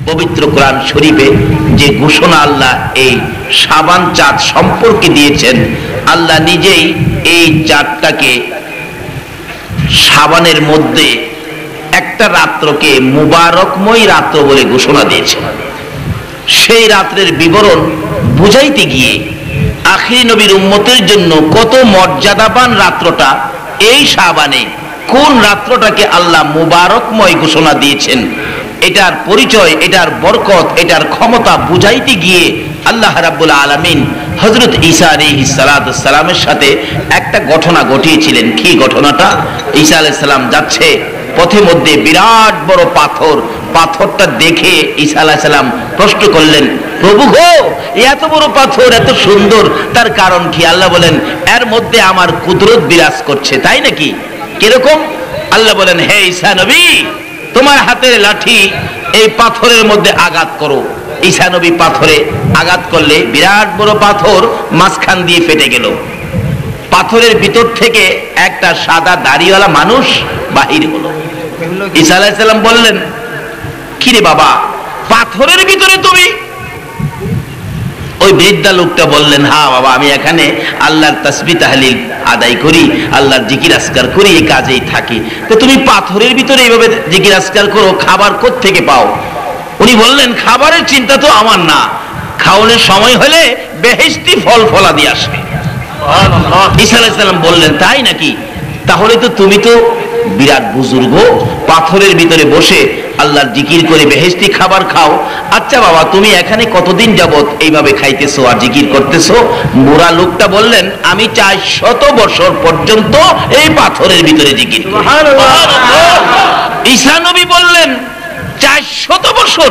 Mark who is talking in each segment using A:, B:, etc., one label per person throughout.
A: পবিত্র কোরআন শরীফে যে ঘোষণা আল্লাহ এই শাবান চাঁদ সম্পর্কে দিয়েছেন, আল্লাহ নিজেই এই চাঁদটাকে শাবানের মধ্যে একটা রাত্রকে মুবারকময় রাত্র বলে ঘোষণা দিয়েছেন। সেই রাত্রের বিবরণ বুঝাইতে গিয়ে আখিরি নবীর উম্মতের জন্য কত মর্যাদাবান রাত্রটা, এই শাবানে কোন রাত্রটাকে আল্লাহ মুবারকময় ঘোষণা দিয়েছেন, এটার পরিচয়, এটার বরকত, এটার ক্ষমতা বুঝাইতে গিয়ে আল্লাহ রাব্বুল আলামিন হযরত ঈসা আলাইহিস সালামের সাথে একটা ঘটনা ঘটিয়েছিলেন। কি ঘটনাটা? ঈসা আলাইহিস সালাম যাচ্ছে, পথে মধ্যে বিরাট বড় পাথর, পাথরটা দেখে ঈসা আলাইহিস সালাম প্রশ্ন করলেন, প্রভু গো, এত বড় পাথর, এত সুন্দর, তার কারণ কি? আল্লাহ বলেন, এর মধ্যে আমার কুদরত বিরাজ করছে। তাই নাকি? কিরকম? আল্লাহ বলেন, হে ঈসা নবী, তোমার হাতের লাঠি এই পাথরের মধ্যে আঘাত করো। ঈসা নবী পাথরে আঘাত করলে বিরাট বড় পাথর মাঝখান দিয়ে ফেটে গেল। পাথরের ভিতর থেকে একটা সাদা দাড়িওয়ালা মানুষ বাহির হলো। ঈসা আলাইহিস সালাম বললেন, কি রে বাবা, পাথরের ভিতরে তুমি? ওই বৃদ্ধা লোকটা বললেন, হ্যাঁ বাবা, আমি এখানে আল্লাহর তাসবিহ তাহলিল আদায় করি, আল্লাহর জিকির আজকার করি, এই কাজেই থাকি। তো তুমি পাথরের ভিতরে এইভাবে জিকির আজকার করো, খাবার কোত্থেকে পাও? উনি বললেন, খাবারের চিন্তা তো আমার না, খাওয়ানোর সময় হলে বেহেশতি ফল ফলাদি আসে। ঈসা আলাইহিস সালাম বললেন, তাই নাকি? তাহলে তো তুমি তো বিরাট বুজুর্গ, পাথরের ভিতরে বসে আল্লাহর জিকির করে বেহেশতি খাবার খাও। আচ্ছা বাবা, তুমি এখানে কতদিন যাবত এইভাবে খাইতেছো আর জিকির করতেছো? বুড়া লোকটা বললেন, আমি 400 বছর পর্যন্ত এই পাথরের ভিতরে জিকির করি। ঈসা নবী বললেন, 400 বছর?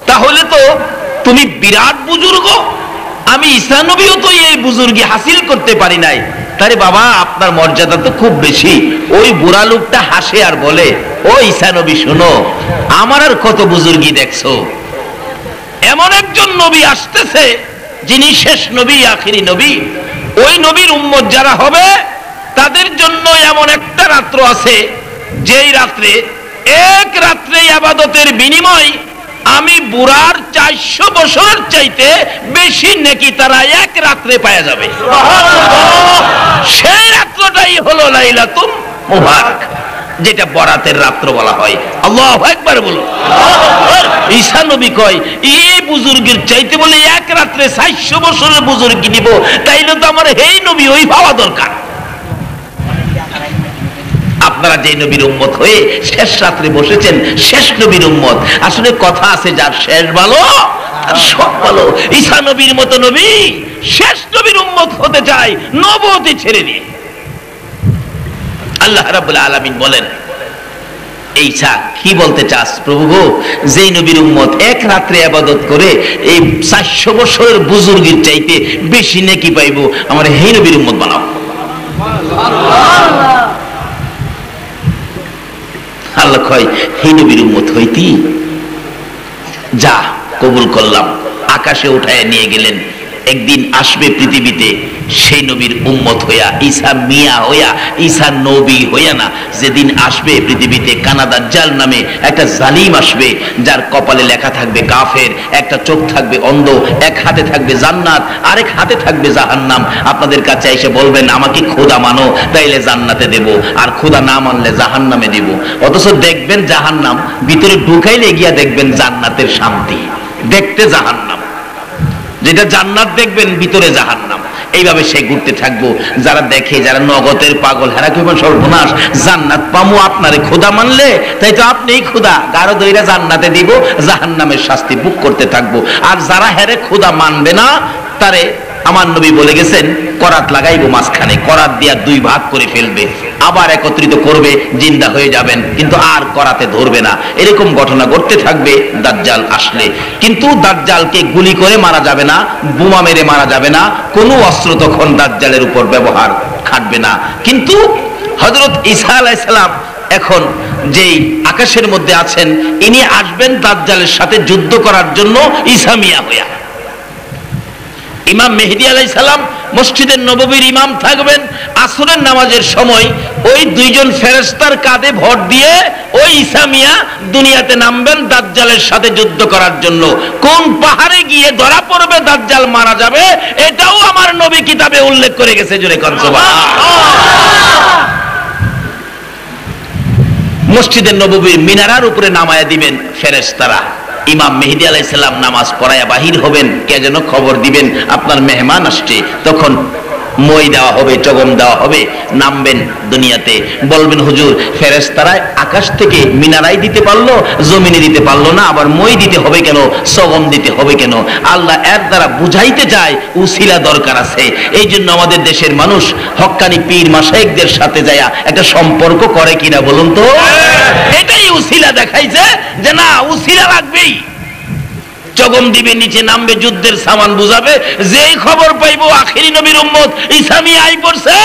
A: তাহলে তো তুমি বিরাট বুজুর্গ। আমি ঈসা নবীও তো এই বুজুর্গি হাসিল করতে পারি নাই। তারে বাবা, আপনার মর্যাদা তো খুব বেশি। ওই বুড়া লোকটা হাসে আর বলে, ও ঈসা নবী, শোনো, আমার আর কত বুজুর্গি দেখছো? এমন একজন নবী আসতেছে যিনি শেষ নবী, আখিরি নবী। ওই নবীর উম্মত যারা হবে তাদের জন্য এমন একটা রাত্র আছে, যেই রাত্রে এক রাত্রে ইবাদতের বিনিময় আমি বুড়ার 400 বছরের চাইতে বেশি নেকি তারা এক রাত্রে পাওয়া যাবে। সেই রাত্রটাই হলো লাইলাতুল মুবারক, যেটা বরাতের রাত্র বলা হয়। আল্লাহু আকবার বলুন। ঈসা নবী কয়, এই বুজুর্গের চাইতে বলে এক রাত্রে 400 বছরের বুজুর্গি নিব, তাইলে তো আমার এই নবী ওই পাওয়া দরকার। আপনারা যে নবীর উম্মত হয়ে শেষ রাত্রে বসেছেন, শেষ নবীর উম্মত। আসলে কথা আছে, যার শেষ ভালো তার সব ভালো। ঈসা নবীর মতো নবী শেষ নবীর উম্মত হতে চায় নবুয়তি ছেড়ে দিয়ে। আল্লাহ রাব্বুল আলামিন বলেন, ঈসা কি বলতে চাস প্রভু গো? যেই নবীর উম্মত এক রাত্রে ইবাদত করে এই 400 বছরের বুজুর্গের চাইতে বেশি নেকি পাইবো, আমার এই নবীর উম্মত বানাও। আল্লাহ কয়, হে নবীর উম্মত হইতি, যা, কবুল করলাম। আকাশে উঠায় নিয়ে গেলেন। একদিন আসবে পৃথিবীতে সেই নবীর উম্মত হইয়া, ঈসা মিয়া হইয়া, ঈসা নবী হইয়া না। যেদিন আসবে পৃথিবীতে কানা দাজ্জাল নামে একটা জালিম আসবে, যার কপালে লেখা থাকবে কাফের, একটা চোখ থাকবে অন্ধ, এক হাতে থাকবে জান্নাত, আরেক হাতে থাকবে জাহান্নাম। আপনাদের কাছে এসে বলবেন, আমাকে খোদা মানো, তাইলে জান্নাতে দেব, আর খোদা না মানলে জাহান্নামে দেব। অথচ দেখবেন জাহান্নাম, ভিতরে ঢুকাইলে গিয়া দেখবেন জান্নাতের শান্তি। দেখতে জাহান্নাম, যেটা জান্নাত দেখবেন ভিতরে জাহান্নাম। এইভাবে সে ঘুরতে থাকবো। যারা দেখে, যারা নগদের পাগল, হেরা কইবেন সর্বনাশ, জান্নাত পামু আপনারে খোদা মানলে, তাই তো আপনিই খোদা, গারো দইরা জান্নাতে দিব, জাহান্নামের শাস্তি ভোগ করতে থাকবো। আর যারা হেরে খোদা মানবে না, তারে আমার নবী বলে গেছেন, করাত লাগাইবো মাঝখানে, করাত দিয়া 2 ভাগ করে ফেলবে, আবার একত্রিত করবে, জিন্দা হয়ে যাবেন, কিন্তু আর করাতে ধরবে না। এরকম ঘটনা ঘটতে থাকবে দাজ্জাল আসলে। কিন্তু দাজ্জালকে গুলি করে মারা যাবে না, বোমা মেরে মারা যাবে না, কোনো অস্ত্র তখন দাজ্জালের উপর ব্যবহার খাটবে না। কিন্তু হযরত ঈসা আলাইহিস সালাম এখন যেই আকাশের মধ্যে আছেন, ইনি আসবেন দাজ্জালের সাথে যুদ্ধ করার জন্য ঈসা মিয়া হইয়া। ইমাম মেহেদী আলাইহিস সালাম মসজিদে নববীর ইমাম থাকবেন। আসরের নামাজের সময় ওই দুইজন ফেরেশতার কাঁধে ভর দিয়ে ওই ঈসা মিয়া দুনিয়াতে নামবেন দাজ্জালের সাথে যুদ্ধ করার জন্য। কোন পাহাড়ে গিয়ে ধরা পড়বে দাজ্জাল মারা যাবে এটাও আমার নবী কিতাবে উল্লেখ করে গেছে। জোরে কোন সুবহানাল্লাহ। মসজিদের নববীর মিনারার উপরে নামায়া দিবেন ফেরেশতারা। ইমাম মেহেদী আলাইহিস সালাম নামাজ পড়ায়া বাহির হবেন, কে যেন খবর দিবেন আপনার মেহমান আসছে। তখন মই দেওয়া হবে, চগম দেওয়া হবে, নামবেন দুনিয়াতে। বলবেন হুজুর ফেরেশতারা আকাশ থেকে মিনারাই দিতে পারলো, জমিনে দিতে পারলো না, আবার মই দিতে হবে কেন, চগম দিতে হবে কেন? আল্লাহ এর দ্বারা বুঝাইতে চায় উসিলা দরকার আছে। এই জন্য আমাদের দেশের মানুষ হক্কানি পীর মাশায়েখদের সাথে যায়া একটা সম্পর্ক করে কিনা বলুন তো? এটাই উসিলা দেখাইছে যে না উসিলা লাগবেই। চগম দিবে, নিচে নামবে, যুদ্ধের সামান বুঝাবে। যেই খবর পাইবো আখিরি নবীর উম্মত ঈসা মিয়া আই পড়ছে,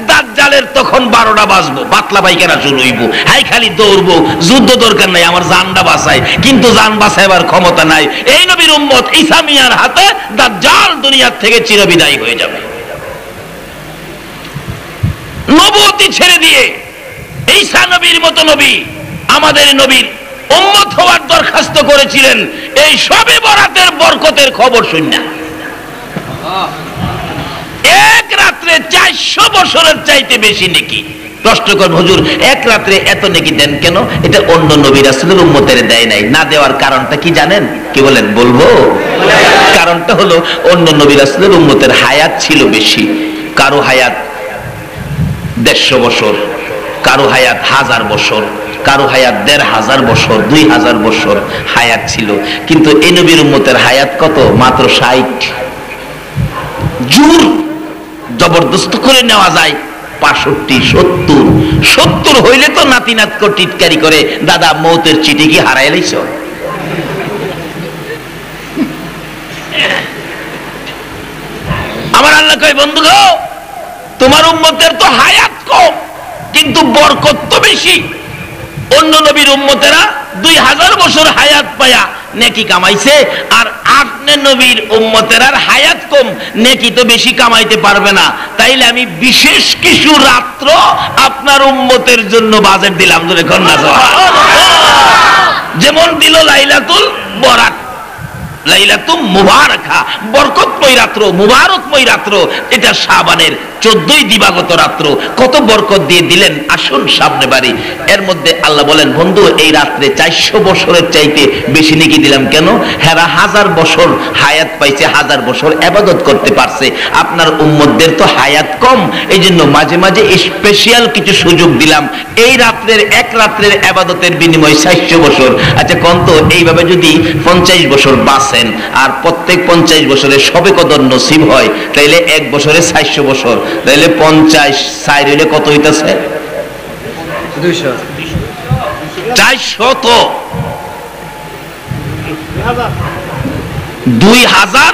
A: দাজ্জালের তখন 12টা বাজবো, বাতলা পায়খানা শুরু হইব। হাই খালি দৌড়বো, যুদ্ধ দরকার নাই, আমার জানটা বাঁচায়, কিন্তু জান বাঁচাইবার ক্ষমতা নাই। এই নবীর উম্মত ঈসা মিয়ার হাতে দাজ্জাল দুনিয়ার থেকে চিরবিদায় হয়ে যাবে। নবুয়তি ছেড়ে দিয়ে ঈসা নবীর মতো নবী আমাদের নবীর উম্মত হওয়ার দরখাস্ত করেছিলেন। এই সবে বরাতের বরকতের খবর শুননা এক রাত্রে 400 বছরের চাইতে বেশি নেকি। প্রশ্ন কর হুজুর এক রাত্রে এত নেকি দেন কেন? এটা অন্য নবী রাসূলের উম্মতের দেয় নাই। না দেওয়ার কারণটা কি জানেন? কি বলেন? বলবো। কারণটা হলো অন্য নবী রাসূলের উম্মতের হায়াত ছিল বেশি। কারো হায়াত 150 বছর, কারো হায়াত 1000 বছর, কারো হায়াত 1500 বছর, 2000 বছর হায়াত ছিল। কিন্তু এই নবীর উম্মতের হায়াত কত? মাত্র 60। জোর জবরদস্ত করে নেওয়া যায় 65, 70 হইলে তো নাতি নাতকে টিটকারি করে দাদা মৌতের চিঠি কি হারাই লাইছ? আমার আল্লাহ কয় বন্ধু গো তোমার উম্মতের তো হায়াত কম কিন্তু বরকত তো বেশি। অন্য নবীর উম্মতেরা 2000 বছর হায়াত পায়া নেকি কামাইছে, আর আপনি নবীর উম্মতের আর হায়াত কম, নেকি তো বেশি কামাইতে পারবে না। তাইলে আমি বিশেষ কিছু রাত্র আপনার উম্মতের জন্য বাজেট দিলাম। ধরে কন্যা যেমন দিল লাইলাতুল বরাত, লাইলাতুম মুবারাকা, বরকতময় রাত্র, মুবারকময় রাত্র। এটা শাবানের 14ই দিবাগত রাত্র। কত বরকত দিয়ে দিলেন, আসুন সামনে বাড়ি। এর মধ্যে আল্লাহ বলেন বন্ধু এই রাত্রে 400 বছরের চাইতে বেশি নেকি দিলাম কেন? হেরা 1000 বছর হায়াত পাইছে, 1000 বছর ইবাদত করতে পারছে। আপনার উম্মতদের তো হায়াত কম, এই জন্য মাঝে মাঝে স্পেশাল কিছু সুযোগ দিলাম। এই রাত্রের এক রাত্রের ইবাদতের বিনিময়ে 400 বছর। আচ্ছা কোন তো এইভাবে যদি 50 বছর বাঁচেন আর প্রত্যেক 50 বছরে সবে কদর নসিব হয়, তাইলে এক বছরে 400 বছর, তাইলে 50 4 হইলে কত হইতাছে? 200। 400 2000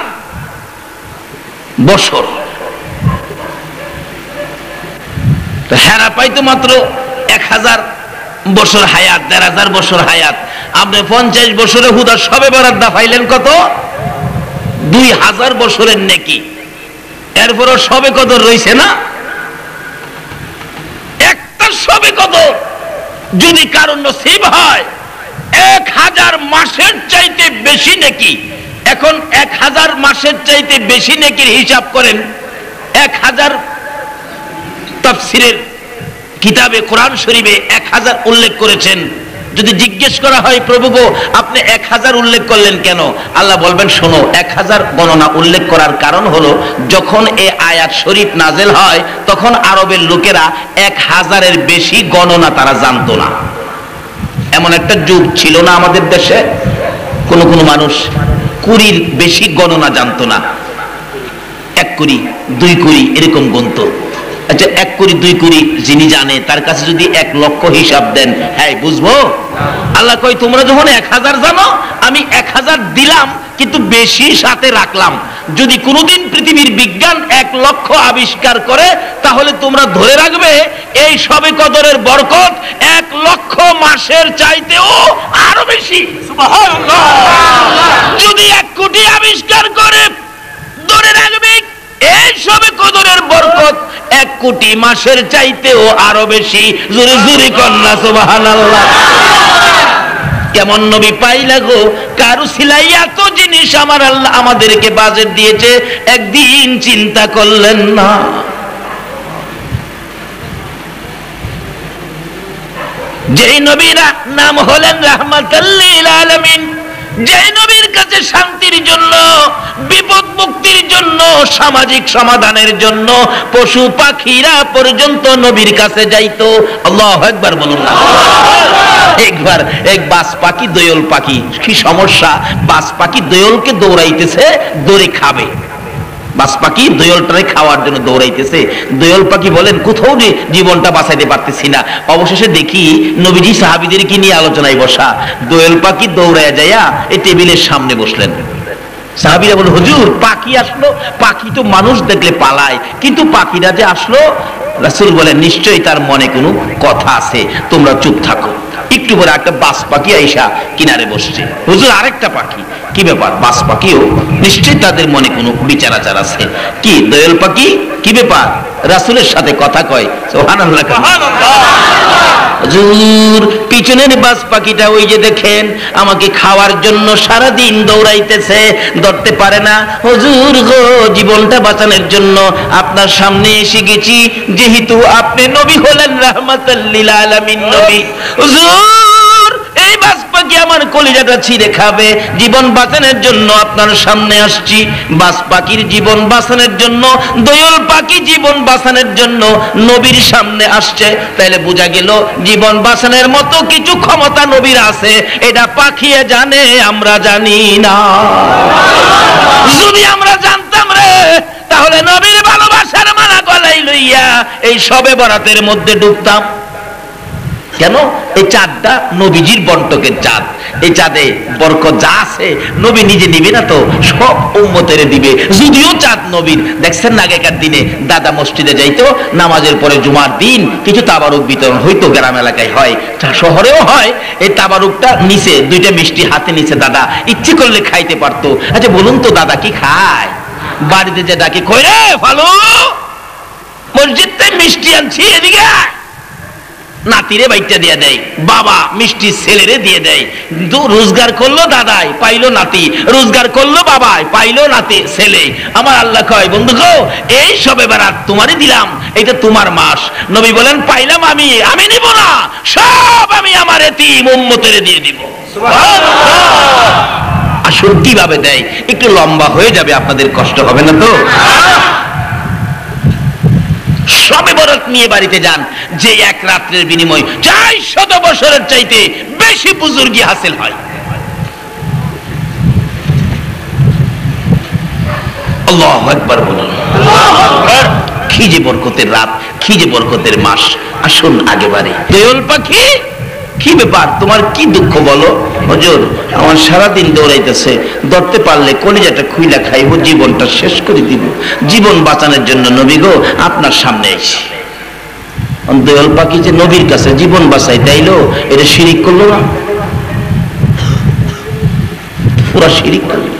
A: বছর। হেরা পাইতো মাত্র 1000 বছর হায়াত, 1500 বছর হায়াত। আপনি 50 বছরে হুদা সবে বরাত পাইলেন কত? 2000 বছরের নেকি। এরপরও সবে কদর রইছে না? একটা সবে কদর যদি কারো নসিব হয় 1000 মাসের চাইতে বেশি নেকি। এখন 1000 মাসের চাইতে বেশি নেকির হিসাব করেন। 1000 তাফসীরের কিতাবে কোরআন শরীফে 1000 উল্লেখ করেছেন। যদি জিজ্ঞেস করা হয় প্রভু গো আপনি 1000 উল্লেখ করলেন কেন? আল্লাহ বলবেন শোনো 1000 গণনা উল্লেখ করার কারণ হলো যখন এই আয়াত শরীফ নাজেল হয় তখন আরবের লোকেরা 1000-এর বেশি গণনা তারা জানতো না। এমন একটা যুগ ছিল না আমাদের দেশে, কোন কোন মানুষ 20-র বেশি গণনা জানতো না। 1 কোটি 2 কোটি এরকম গণতো। আচ্ছা 1 কোটি 2 কোটি যিনি জানে তার কাছে যদি 1 লক্ষ হিসাব দেন, হ্যাঁ বুঝবো? আল্লাহ কই তোমরা যখন 1000 জানো আমি 1000 দিলাম কিন্তু বেশি সাথে রাখলাম। যদি কোনোদিন পৃথিবীর বিজ্ঞান 1 লক্ষ আবিষ্কার করে তাহলে তোমরা ধরে রাখবে এই সবে কদরের বরকত 1 লক্ষ মাসের চাইতেও আরো বেশি। সুবহানাল্লাহ। যদি 1 কোটি আবিষ্কার করে ধরে রাখবে এই সবে কদরের বরকত 1 কোটি মাসের চাইতেও আরো বেশি। জোরে জোরে কন্যা সুবহানাল্লাহ। কেমন নবী পাইলা গো, কারু সিলাই এত জিনিস আমার আল্লাহ আমাদেরকে বাজেট দিয়েছে, একদিন চিন্তা করলেন না। যেই নবীর নাম হলেন রাহমাতাল লিল আলামিন, যেই নবীর কাছে শান্তির জন্য, বিপদ মুক্তির জন্য, সামাজিক সমাধানের জন্য পশু পাখিরা পর্যন্ত নবীর কাছে যাইতো। আল্লাহু আকবার বলুন না। একবার এক বাস পাখি, দোয়েল পাখি, কি সমস্যা, বাস পাখি দোয়েলকে দৌড়াইতেছে, দৌড়ে খাবে। বাস পাখি দোয়েলটারে খাওয়ার জন্য দৌড়াইতেছে। দোয়েল পাখি বলেন কোথাও জীবনটা বাঁচাইতে পারতেছি না। অবশেষে দেখি নবীজি সাহাবীদেরকে নিয়ে আলোচনায় বসা। দোয়েল পাখি দৌড়ায় যাইয়া এই টেবিলের সামনে বসলেন। সাহাবীরা বলে, হুজুর পাখি আসলো, পাখি তো মানুষ দেখলে পালায়, কিন্তু পাখিরা যে আসলো। রাসূল বলেন, নিশ্চয়ই তার মনে কোনো কথা আছে, তোমরা চুপ থাকো। একটু পরে একটা বাস পাখি আইসা কিনারে বসছে। হুজুর আরেকটা পাখি, কি ব্যাপার? বাস পাখিও নিশ্চয়ই তাদের মনে কোনো বিচার আচার আছে। কি দোয়েল পাখি, কি ব্যাপার? রাসূলের সাথে কথা কয়। সুবহানাল্লাহ। হুজুর পিছনের বাস পাখিটা ওই যে দেখেন, আমাকে খাওয়ার জন্য সারা দিন দৌড়াইতেছে, ধরতে পারে না। হুজুর গো, জীবনটা বাঁচানোর জন্য আপনার সামনে এসে গেছি, যেহেতু আপনি নবী হলেন রাহমাতাল লিল আলামিন নবী। হুজুর এই বাস পাখি আমার কলিজাটা ছিঁড়ে খাবে, জীবন বাঁচানোর জন্য আপনার সামনে আসছি। বাস পাখির জীবন বাঁচানোর জন্য, দোয়েল পাখি জীবন বাঁচানোর জন্য নবীর সামনে আসছে। তাইলে বোঝা গেল জীবন বাঁচানোর মতো কিছু ক্ষমতা নবীর আছে, এটা পাখি জানে, আমরা জানি না। যদি আমরা জানতাম রে, তাহলে নবীর ভালোবাসার মালা গলায় লইয়া এই সবে বরাতের মধ্যে ডুবতাম। কেন? এই চাঁদটা নবীজির বন্টকের চাঁদ। এই চাঁদে বরকত যা আছে নবী নিজে নিবে না, তো সব উম্মতের দিবে। যদিও চাঁদ নবীর, দেখছেন না আগেকার দিনে দাদা মসজিদে যাইতো, নামাজের পরে জুমার দিন কিছু তাবারুক বিতরণ হইতো, গ্রাম এলাকায় হয়, শহরেও হয়। এই তাবারুকটা নিচে দুইটা মিষ্টি হাতে নিচে দাদা ইচ্ছে করলে খাইতে পারতো। আচ্ছা বলুন তো, দাদা কি খায়? বাড়িতে যে ডাকে, কই রে ভালো, মসজিদ থেকে মিষ্টি আনছি, এদিকে নাতিরে বাইটা দিয়ে দেয়, বাবা মিষ্টি ছেলেরে দিয়ে দেয়। রোজগার করলো দাদাই, পাইলো নাতি, রোজগার করলো বাবাই, পাইলো নাতি ছেলে। আমার আল্লাহ কয়, বন্ধু গো, এই সবে বেড়াত তোমারই দিলাম, এটা তোমার মাস। নবী বলেন, পাইলাম আমি, আমি নিব না, সব আমি আমার এতিম উম্মতের দিয়ে দিব। আসল কিভাবে দেয় একটু লম্বা হয়ে যাবে, আপনাদের কষ্ট হবে না তো? সবে বরাত নিয়ে বাড়িতে যান, যে এক রাত্রের বিনিময় 400 বছরের চাইতে বেশি বুজুর্গি হাসিল হয়। আল্লাহু আকবার বলুন। কি যে বরকতের রাত, কি যে বরকতের মাস। আসুন আগে বাড়ি। দোয়েল পাখি, কি ব্যাপার, তোমার কি দুঃখ বলো? হুজুর আমার সারাদিন দৌড়াইতেছে, ধরতে পারলে কলিজাটা খুইলা খাইব, জীবনটা শেষ করে দিব। জীবন বাঁচানোর জন্য নবী গো আপনার সামনে আইছি। দোয়েল পাখি যে নবীর কাছে জীবন বাঁচাই তাইলো, এটা শিরিক করলো না? পুরা শিরিক করলো।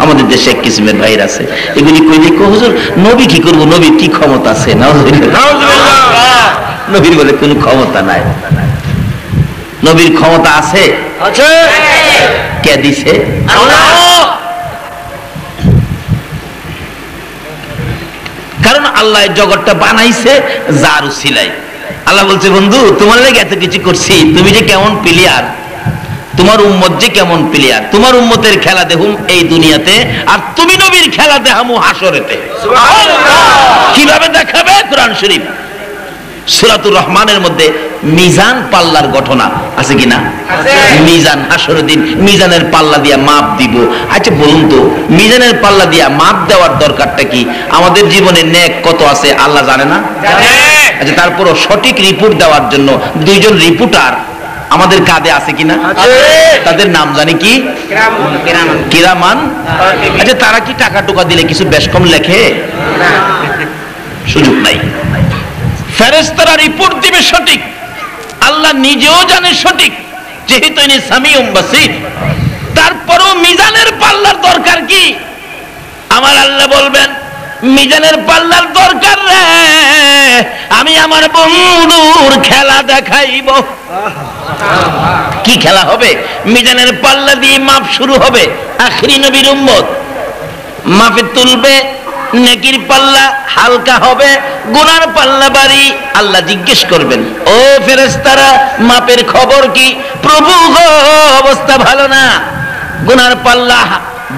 A: আমাদের দেশে এক কিসিমের ভাইর আছে, এগুলি কইলে হুজুর নবী কি করবো, নবীর কি ক্ষমতা আছে? নবীর বলে কোনো ক্ষমতা নাই। নবীর ক্ষমতা আছে, কে দিছে? কারণ আল্লাহ জগৎটা বানাইছে যার উসিলায়। আল্লাহ বলছে, বন্ধু তোমার লাগে এত কিছু করছি, তুমি যে কেমন প্লেয়ার, তোমার উম্মত যে কেমন প্লেয়ার, তোমার উম্মতের খেলা দেখুম এই দুনিয়াতে, আর তুমি নবীর খেলা দেখামু হাসরেতে। কিভাবে দেখাবে? কোরআন শরীফ সূরাতুর রহমানের মধ্যে মিজান পাল্লার ঘটনা আছে কিনা? মিজান, হাসরের দিন মিজানের পাল্লা দিয়া মাপ দিব। আচ্ছা বলুন তো, মিজানের পাল্লা দিয়া মাপ দেওয়ার দরকারটা কি? আমাদের জীবনে নেক কত আছে আল্লাহ জানে না? আচ্ছা তারপরও সঠিক রিপোর্ট দেওয়ার জন্য দুইজন রিপোর্টার আমাদের কাঁধে আছে কিনা? তাদের নাম জানি কি? কিরামান। আচ্ছা তারা কি টাকা টোকা দিলে কিছু বেশ কম লেখে? সুযোগ নাই। ফেরেশতারা রিপোর্ট দিবে সঠিক, আল্লাহ নিজেও জানে সঠিক, যেহেতু ইনি সামিউম বাসীর। তারপরও মিজানের পাল্লার দরকার কি? আমার আল্লাহ বলবেন, মিজানের পাল্লার দরকার রে, আমি আমার বন্ধুর খেলা দেখাইব। কি খেলা হবে? মিজানের পাল্লা দিয়ে মাপ শুরু হবে। আখরি নবীর উম্মত মাপে তুলবে, নেকির পাল্লা হালকা হবে, গুনার পাল্লা ভারী। আল্লাহ জিজ্ঞেস করবেন, ও ফেরেশতারা মাপের খবর কি? প্রভু গো, অবস্থা ভালো না, গুনার পাল্লা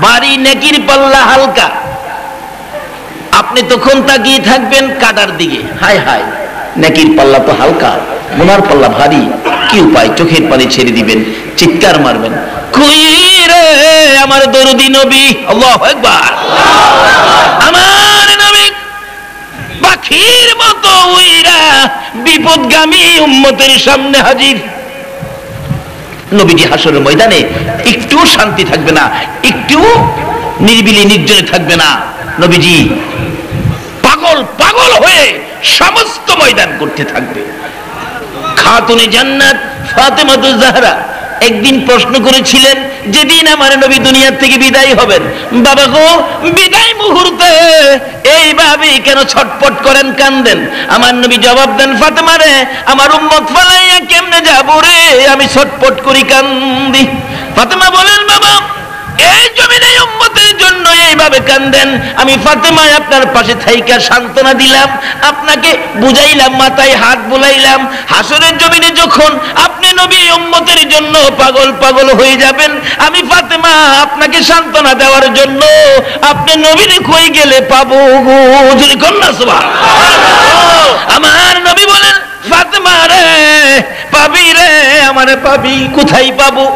A: ভারী, নেকির পাল্লা হালকা। আপনি তখন তাকিয়ে থাকবেন কাটার দিকে, হায় হায় নেকির পাল্লা তো হালকা, গুনার পাল্লা ভারী, কি উপায়? চোখের পানি ছেড়ে দিবেন, চিৎকার মারবেন, কই রে আমার দরদি নবী, আল্লাহু আকবার। আমার নবী পাখির মতো উইরা বিপদগামী উম্মতের সামনে হাজির। নবীজি হাসরের ময়দানে একটু শান্তি থাকবে না, একটু নিরিবিলি নির্জনে থাকবে না। নবীজি পাগল পাগল হয়ে সমস্ত ময়দান করতে থাকবে। খাতুনে জান্নাত ফাতেমাতুজ জাহরা একদিন প্রশ্ন করেছিলেন, যেদিন আমার নবী দুনিয়া থেকে বিদায় হবেন, বাবা গো বিদায় মুহূর্তে এইভাবে কেন ছটপট করেন, কান্দেন? আমার নবী জবাব দেন, ফাতেমা রে, আমার উম্মত ফালাইয়া কেমনে যাব রে, আমি ছটপট করি, কান্দি। ফাতেমা বলেন, বাবা এই জমিনে উম্মতের জন্য এইভাবে কান্দেন, আমি ফাতেমা আপনার পাশে থাইকা সান্ত্বনা দিলাম, আপনাকে বুঝাইলাম, মাথায় হাত বুলাইলাম। হাসরের জমিনে যখন আপনি নবী উম্মতের জন্য পাগল পাগল হয়ে যাবেন, আমি ফাতেমা আপনাকে সান্ত্বনা দেওয়ার জন্য আপনি নবীরে কই গেলে পাবো গো, যদি কন্যা সুবহানাল্লাহ। আমার নবী বলেন, ফাতেমা রে পাবি রে, আমারে পাবি, কোথায় পাবো?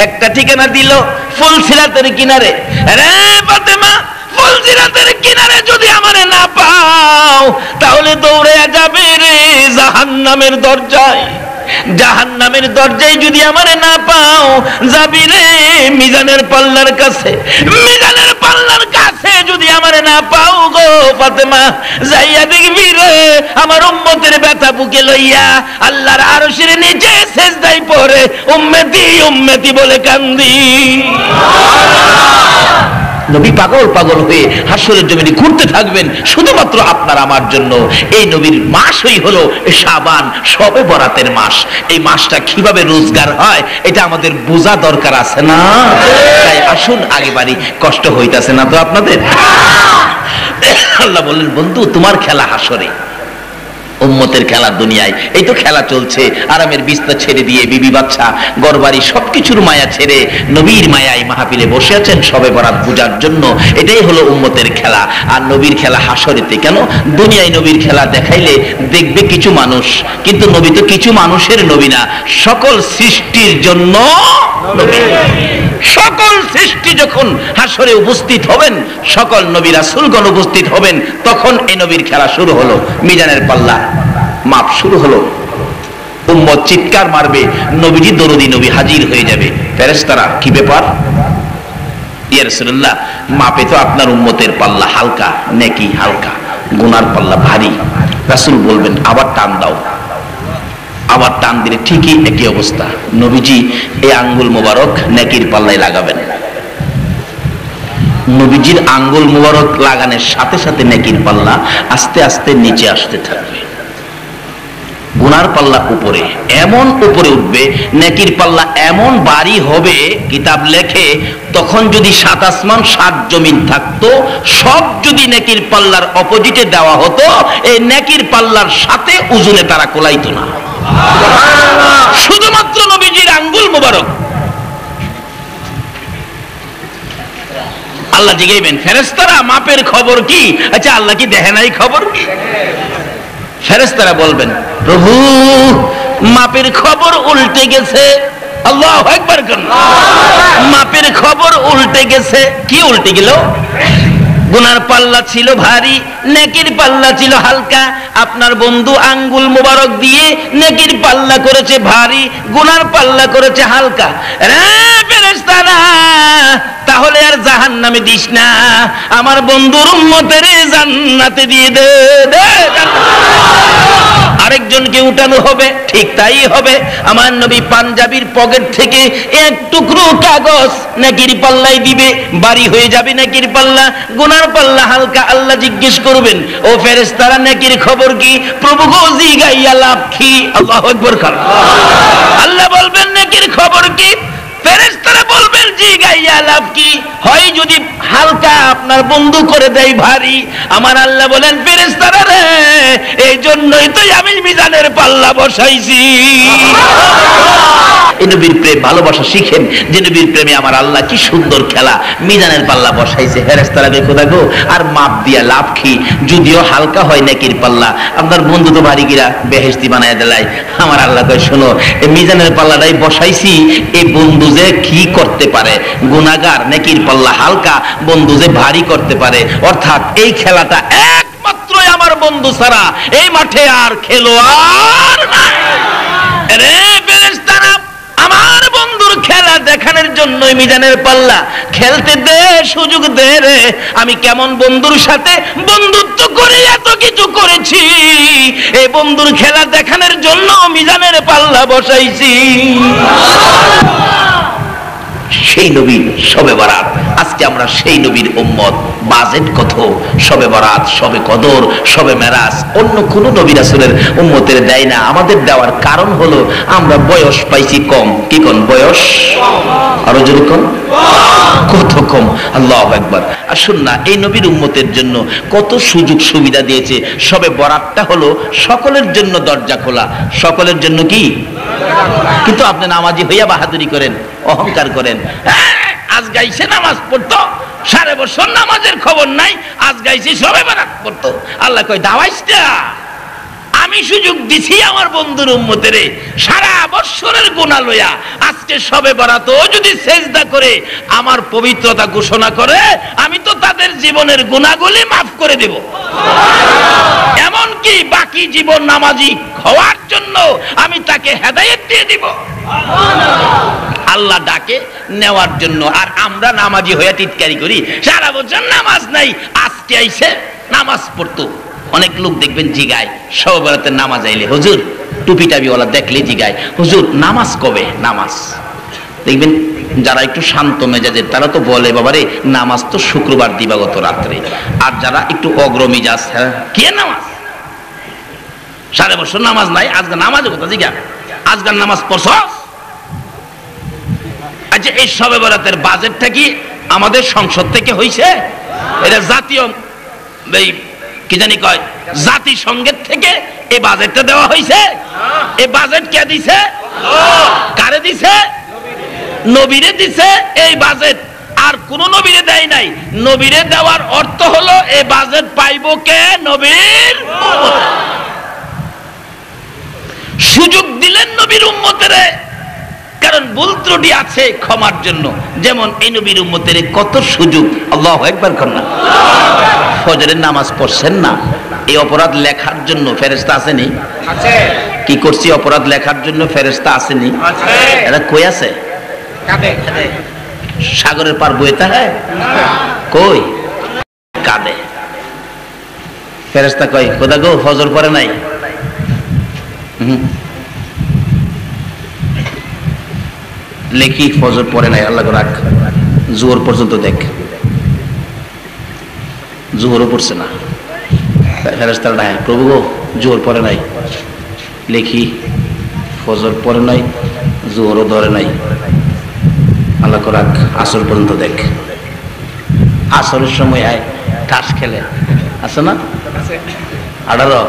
A: একটা ঠিকানা দিল, ফুলসিরাতের কিনারে। রে ফাতেমা, ফুলসিরাতের কিনারে যদি আমারে না পাও, তাহলে দৌড়ে যাবে রে জাহান্নামের দরজায়। জাহান্নামের দরজায় যদি আমারে না পাও, যাবি রে মিজানের পাল্লার কাছে। মিজানের পাল্লার কাছে যদি আমারে না পাও গো ফাতেমা, যাইয়া দেখবি রে আমার উম্মতের ব্যথা বুকে লইয়া আল্লাহর আরশের নিচে সেজদায় পড়ে উম্মতি উম্মতি বলে কান্দি। নবী পাগল পাগল হয়ে হাসরের জমিনে ঘুরতে থাকবেন শুধুমাত্র আপনার আমার জন্য। এই নবীর মাসই হলো শাবান, শবে বরাতের মাস। এই মাসটা কিভাবে রোজগার হয় এটা আমাদের বোঝা দরকার আছে না? তাই আসুন আগে বাড়ি, কষ্ট হইতাছে না তো আপনাদের? আল্লাহ বললেন, বন্ধু তোমার খেলা হাসরে, উম্মতের খেলা দুনিয়ায়। এই তো খেলা চলছে, আরামের বিছনা ছেড়ে দিয়ে বিবি বাচ্চা ঘরবাড়ি সবকিছুর মায়া ছেড়ে নবীর মায়ায় মাহফিলে বসে আছেন শবে বরাত পূজার জন্য। এটাই হলো উম্মতের খেলা। আর নবীর খেলা হাসরেতে। কেন? দুনিয়ায় নবীর খেলা দেখাইলে দেখবে কিছু মানুষ, কিন্তু নবী তো কিছু মানুষের নবী না, সকল সৃষ্টির জন্য নবী। সকল সৃষ্টি যখন হাসরে উপস্থিত হবেন, সকল নবী রাসূলগণ উপস্থিত হবেন, তখন এই নবীর খেলা শুরু হলো। মিজানের পাল্লা মাপ শুরু হলো। উম্মত চিৎকার মারবে, নবীজি দরদি নবী হাজির হয়ে যাবে। ফেরেশতারা, কি ব্যাপার ইয়া রাসূলুল্লাহ? মাপে তো আপনার উম্মতের পাল্লা হালকা, নেকি হালকা, গুনার পাল্লা ভারী। রাসূল বলবেন, আবার টান দাও। আবার টান দিলে ঠিকই একই অবস্থা। নবীজি এই আঙ্গুল মোবারক নেকির পাল্লায় লাগাবেন। নবীজির আঙ্গুল মোবারক লাগানোর সাথে সাথে নেকির পাল্লা আস্তে আস্তে নিচে আসতে থাকবে। গুনার পাল্লা উপরে, এমন উপরে উঠবে, নেকির পাল্লা এমন ভারী হবে, কিতাব লেখে তখন যদি ৭ আসমান ৭ জমিন থাকতো, সব যদি নেকির পাল্লার অপোজিটে দেওয়া হতো, এই নেকির পাল্লার সাথে ওজনে তারা কোলাইতো না। শুধুমাত্র নবীজির আঙ্গুল মোবারক। আল্লাহ জিগাইবেন, ফেরেশতারা মাপের খবর কি? আচ্ছা আল্লাহ কি দেখে নাই খবর? ফেরেশতারা বলবেন, প্রভু মাপের খবর উল্টে গেছে। আল্লাহু আকবার। মাপের খবর উল্টে গেছে। কি উল্টে গেল? গুনার পাল্লা ছিল ভারী, নেকির পাল্লা ছিল হালকা। আপনার বন্ধু আঙ্গুল মোবারক দিয়ে নেকির পাল্লা করেছে ভারী, গুনার পাল্লা করেছে হালকা। রে ফেরেশতারা, তাহলে আর জাহান্নামে দিস না, আমার বন্ধুর উম্মতের জান্নাতে দিয়ে দে। আরেকজনকে উঠানো হবে, ঠিক তাই হবে। আমার নবী পাঞ্জাবির পকেট থেকে এক টুকরো কাগজ নেকির পাল্লায় দিবে, বাড়ি হয়ে যাবে নেকির পাল্লা, গুনার পাল্লা হালকা। আল্লাহ জিজ্ঞেস করবেন, ও ফেরেশতারা নেকির খবর কি? প্রভু গো জিগাইয়া লাভ কি? আল্লাহু আকবার। আল্লাহ বলবেন নেকির খবর কি? ফেরেশতারা বলবেন জিগাইয়া লাভ কি? হয় যদি হালকা আপনার বন্ধু করে দেয় ভারী। আমার আল্লাহ বলেন, ফেরেশতারা রে, এই জন্যই তো আমি মিজানের পাল্লা বসাইছি। এই নবীর প্রেম ভালোবাসা শিখেন, যে নবীর প্রেমে আমার আল্লাহ কি সুন্দর খেলা, মিজানের পাল্লা বসাইছে। ফেরেশতারাকে খোদা গো, আর মাপ দিয়া লাভ কি? যদিও হালকা হয় নেকির পাল্লা, আপনার বন্ধু তো ভারী গিরা বেহেশতি বানায় দেলাই। আমার আল্লাহ কয়, শোনো, এই মিজানের পাল্লাটাই বসাইছি, এই বন্ধু যে কি করতে পারে, গুনাহগার নেকির পাল্লা হালকা, বন্ধু যে ভারী করতে পারে। অর্থাৎ এই খেলাটা একমাত্র আমার বন্ধু ছাড়া এই মাঠে আর খেলোয়াড় নাই। রে ফেরেশতারা, আমার বন্ধুর খেলা দেখানোর জন্যই মিজানের পাল্লা খেলতে দে, সুযোগ দে রে। আমি কেমন বন্ধুর সাথে বন্ধুত্ব করে এত কিছু করেছি, এই বন্ধুর খেলা দেখানোর জন্য মিজানের পাল্লা বসাইছি। সেই নবী শবে বরাত, আজকে আমরা সেই নবীর উম্মত। বাজেট কত? শবে বরাত, শবে কদর, শবে মেরাজ অন্য কোন নবী রাসূলের উম্মতের দেয় না। আমাদের দেওয়ার কারণ হলো আমরা বয়স পাইছি কম। কি কোন বয়স? আরো জোরে কোন? কত কম। আল্লাহু আকবার। আসুন না, এই নবীর উম্মতের জন্য কত সুযোগ সুবিধা দিয়েছে। শবে বরাতটা হলো সকলের জন্য দরজা খোলা। সকলের জন্য কি? কিন্তু আপনি নামাজি হইয়া বাহাদুরি করেন, অহংকার করেন। আজ গাইছে নামাজ পড়তো, 5.5 বছর নামাজের খবর নাই, আজ গাইছে শবে বরাত পড়তো। আল্লাহ কয়, দাওয়াইছটা আমি সুযোগ দিছি আমার বন্ধুর উম্মতের, সারা বছরের গুনাহ লইয়া আজকে শবে বরাতও যদি সেজদা করে আমার পবিত্রতা ঘোষণা করে, আমি তো তাদের জীবনের গুনাহগুলি মাফ করে দেব। এমনকি বাকি জীবন নামাজি হওয়ার জন্য আমি তাকে হেদায়েত দিয়ে দিব। আল্লাহ ডাকে নেওয়ার জন্য। আর আমরা নামাজি হয়ে টিটকারি করি, সারা বছর নামাজ নাই, আজকে আইছে নামাজ পড়তো। অনেক লোক দেখবেন জিগায় শবে বরাতের নামাজ আইলে, হুজুর টুপি টাবিওয়ালা দেখলে জিগায়, হুজুর নামাজ কবে? নামাজ দেখবেন যারা একটু শান্ত মেজাজের তারা তো বলে, বাবারে নামাজ তো শুক্রবার দিবাগত রাত্রে। আর যারা একটু অগ্রমিজাজ, হ্যাঁ কে নামাজ? 5.5 বছর নামাজ নাই, আজকে নামাজের কথা জিগা, আজকাল নামাজ পড়ছ? আচ্ছা, এই শবে বরাতের বাজেটটা কি আমাদের সংসদ থেকে হইছে? এটা জাতীয় কি জানি কয় জাতিসংঘের থেকে এই বাজেটটা দেওয়া হয়েছে। এই বাজেট কে দিছে? কারে দিছে? নবীরে দিছে এই বাজেট। আর কোন নবীরে দেয় নাই। নবীরে দেওয়ার অর্থ হলো এই বাজেট পাইবো কে? নবীর উম্মত। সুযোগ দিলেন নবীর উম্মতের, কারণ ভুল ত্রুটি আছে ক্ষমার জন্য। যেমন এই নবীর উম্মতের কত সুযোগ। আল্লাহু আকবার করুন না। ফজরের নামাজ পড়ছেন না, এই অপরাধ লেখার জন্য ফেরেশতা আসেনি? আছে। কি করছি? অপরাধ লেখার জন্য ফেরেশতা আসেনি? আছে। এরা কই আছে? কাঁদে। সাগরের পার বইতে হয় কই? কাঁদে। ফেরেশতা কই, খোদা গো ফজর পড়ে নাই। লেখি ফজর পড়ে নাই, আল্লাহ রাখ, জোহর পর্যন্ত দেখ, জোহরও পড়ছে না। ফেরেশতারা নাই, প্রভু গো জোহর পড়ে নাই, লেখি ফজর পড়ে নাই, জোহরও ধরে নাই, আল্লাহ রাখ, আসর পর্যন্ত দেখ। আসরের সময় আয়, তাস খেলে আছে না? 18,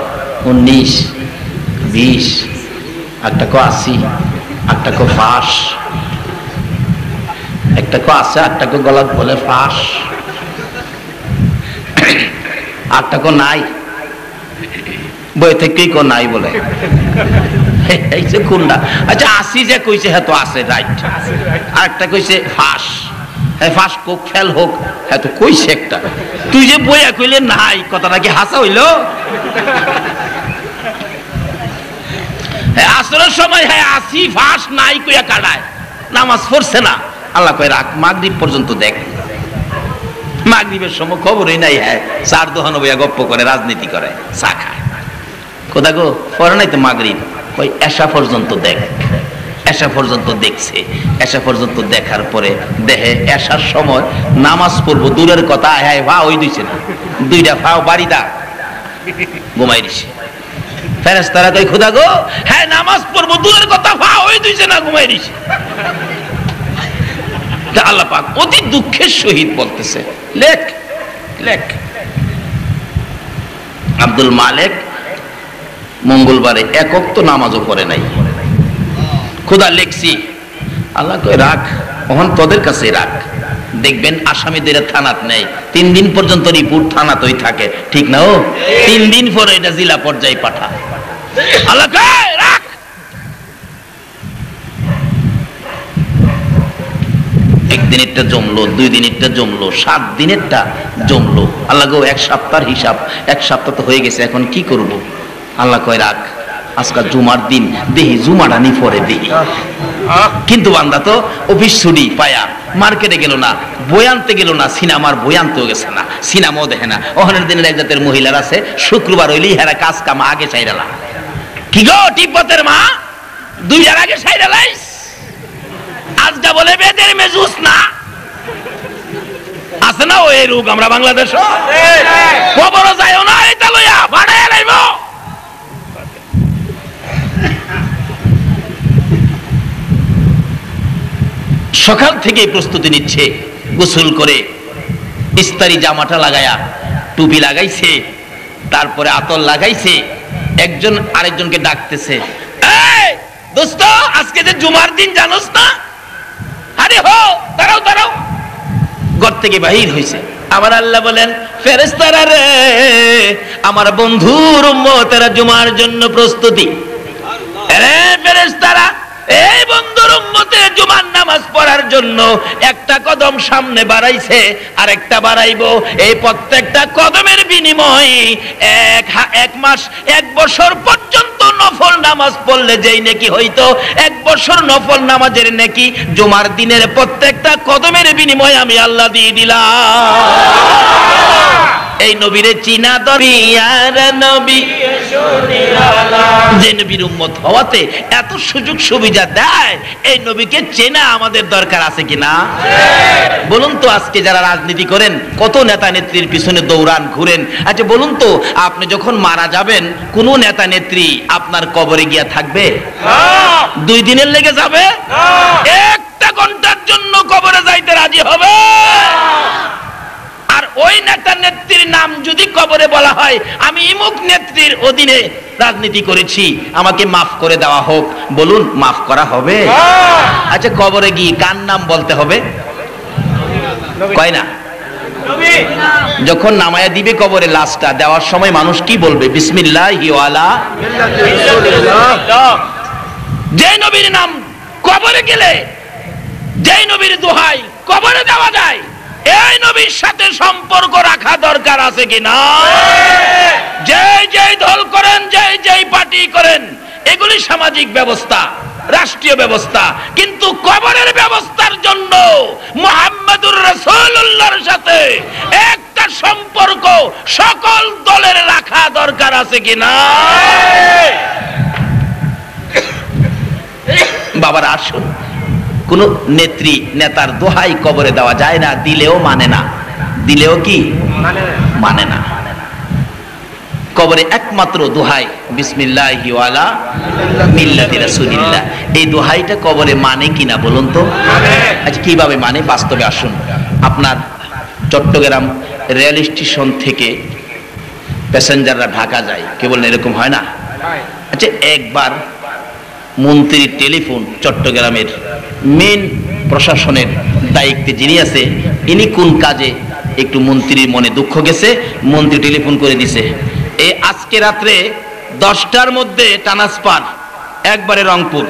A: 19, 20, একটা কো 80, একটা কো ফাঁস, একটা কো আছে, একটা কো গলাত বলে ফাঁস, আটটা কো নাই, বই থেকেই কো নাই বলে। কোনটা? আচ্ছা 80 যে কইছে হ্যাঁ তো আছে, রাইট। আর একটা কইছে ফাঁস, হ্যাঁ ফাঁস কোক ফেল হোক, হ্যাঁ তো কইছে একটা। তুই যে বইয়া কইলে নাই, কথাটা কি হাসা হইল? আসরের সময় হ্যাঁ 80 ফাঁস নাই কইয়া কাটায়, নামাজ পড়ছে না। আল্লাহ কয় রাখ, মাগরিব পর্যন্ত দেখ। মাগরিবের সময় খবরই নাই, হ্যাঁ চার দোহানো বইয়া গপ্প করে, রাজনীতি করে, চা খায়, কোথা গো? পরে নাই তো মাগরিব। ওই এশা পর্যন্ত দেখ। এশা পর্যন্ত দেখছে। এশা পর্যন্ত দেখার পরে দেহে এশার সময় নামাজ পড়বো দূরের কথা, হ্যাঁ ভা ওই দিছে না, দুইটা ফাও বাড়ি দা ঘুমাই দিছে। ফেরেশতারা কই খোদা গো, হ্যাঁ নামাজ পড়বো দূরের কথা, ফা ওই দিছে না, ঘুমাই দিছে। আল্লাহ পাক অতি দুঃখের সহিত বলতেছে, লেখ লেখ। আব্দুল মালিক মঙ্গলবারে এক ওয়াক্ত নামাজও পড়ে নাই। খোদা লেখছি। আল্লাহ কই রাখ, ওহন তোদের কাছে রাখ। দেখবেন আসামিদের থানাত নেই, 3 দিন পর্যন্ত রিপোর্ট থানাতেই থাকে, ঠিক না? ও 3 দিন পরে এটা জেলা পর্যায়ে পাঠা। আল্লাহ কই রাখ। একদিনেরটা জমলো, 2 দিনেরটা জমলো, 7 দিনেরটা জমলো। আল্লাহ গো 1 সপ্তাহের হিসাব, 1 সপ্তাহ তো হয়ে গেছে, এখন কি করব? আল্লাহ কয় রাখ, আজকাল জুমার দিন দেহি জুমাটা নি পরে দেহি। কিন্তু বান্দা তো অফিস ছুটি পায়া মার্কেটে গেল না, বই আনতে গেল না, সিনেমার বই আনতেও গেছে না, সিনেমাও দেখে না। ওখানের দিনের এক জাতের মহিলার আছে, শুক্রবার হইলেই হেরা কাজ কাম আগে চাইরালা। কি গো তিব্বতের মা, 2 আগে চাইরালাইস? আজটা বলে বেদের মেজুস না আছে না ওই রোগ আমরা বাংলাদেশ খবর যাইও না, এটা লইয়া ভাড়ায় লাইব। সকাল থেকে প্রস্তুতি নিচ্ছে, গোসল করে ইস্তারি জামাটা লাগায়া টুপি লাগাইছে, তারপরে আতর লাগাইছে। একজন আরেকজনকে ডাকতেছে, এই দোস্ত আজকে যে জুমার দিন জানোস না? আরে হো, দাঁড়াও দাঁড়াও। ঘর থেকে বাহির হইছে। আবার আল্লাহ বলেন, ফেরেশতারা রে, আমার বন্ধুর উম্মতেরা জুমার জন্য প্রস্তুতি। আরে ফেরেশতারা, এই বন্ধুর উম্মতে জুমার নামাজ পড়ার জন্য একটা কদম সামনে বাড়াইছে, আর একটা বাড়াইবো। এই প্রত্যেকটা কদমের বিনিময়ে 1 মাস 1 বছর পর্যন্ত নফল নামাজ পড়লে যেই নেকি হইতো, 1 বছর নফল নামাজের নেকি জুমার দিনের প্রত্যেকটা কদমের বিনিময়ে আমি আল্লাহ দিয়ে দিলাম। এই নবীরে চিনা দরিয়ার নবী, যে নবীর উম্মত হওয়াতে এত সুযোগ সুবিধা দেয়, এই নবীকে চেনা আমাদের দরকার আছে কিনা? বলুন তো, আজকে যারা রাজনীতি করেন, কত নেতা নেত্রীর পিছনে দৌড়ান, ঘুরেন। আচ্ছা বলুন তো, আপনি যখন মারা যাবেন, কোন নেতা নেত্রী আপনার কবরে গিয়া থাকবে? 2 দিনের লেগে যাবে? 1 ঘন্টার জন্য কবরে যাইতে রাজি হবে? আর ওই নেতা নেত্রীর নাম যদি কবরে বলা হয়, আমি ইমুক নেত্রীর অধীনে রাজনীতি করেছি, আমাকে মাফ করে দেওয়া হোক, বলুন মাফ করা হবে? আচ্ছা কবরে গিয়ে কার নাম বলতে হবে? কয় না? যখন নামায়া দিবে কবরে লাশটা দেওয়ার সময় মানুষ কি বলবে? বিসমিল্লাহি ওয়ালা। যে নবীর নাম কবরে গেলে, যে নবীর দোহাই কবরে দেওয়া যায়, এই নবীর সাথে সম্পর্ক রাখা দরকার আছে কিনা? যেই দল করেন, যেই পার্টি করেন, এগুলি সামাজিক ব্যবস্থা, রাষ্ট্রীয় ব্যবস্থা, কিন্তু কবরের ব্যবস্থার জন্য মুহাম্মদুর রাসূলুল্লাহর সাথে একটা সম্পর্ক সকল দলের রাখা দরকার আছে কিনা? বাবার আসুন, কোন নেত্রী নেতার দোহাই কবরে দেওয়া যায় না, দিলেও মানে না, দিলেও কি মানে না। কবরে একমাত্র দোহাই বিসমিল্লাহি ওয়ালা মিল্লাতি রাসূলিল্লাহ, এই দোহাইটা কবরে মানে কিনা বলুন তো? আচ্ছা কিভাবে মানে? বাস্তবে আসুন। আপনার চট্টগ্রাম রেল স্টেশন থেকে প্যাসেঞ্জাররা ঢাকা যায়, কে বলেন এরকম হয় না? আচ্ছা একবার মন্ত্রীর টেলিফোন, চট্টগ্রামের মেন প্রশাসনের দায়িত্বে যিনি আছে, ইনি কোন কাজে একটু মন্ত্রীর মনে দুঃখ গেছে, মন্ত্রী টেলিফোন করে দিছে, এই আজকে রাত্রে 10টার মধ্যে ট্রান্সফার একবারে রংপুর,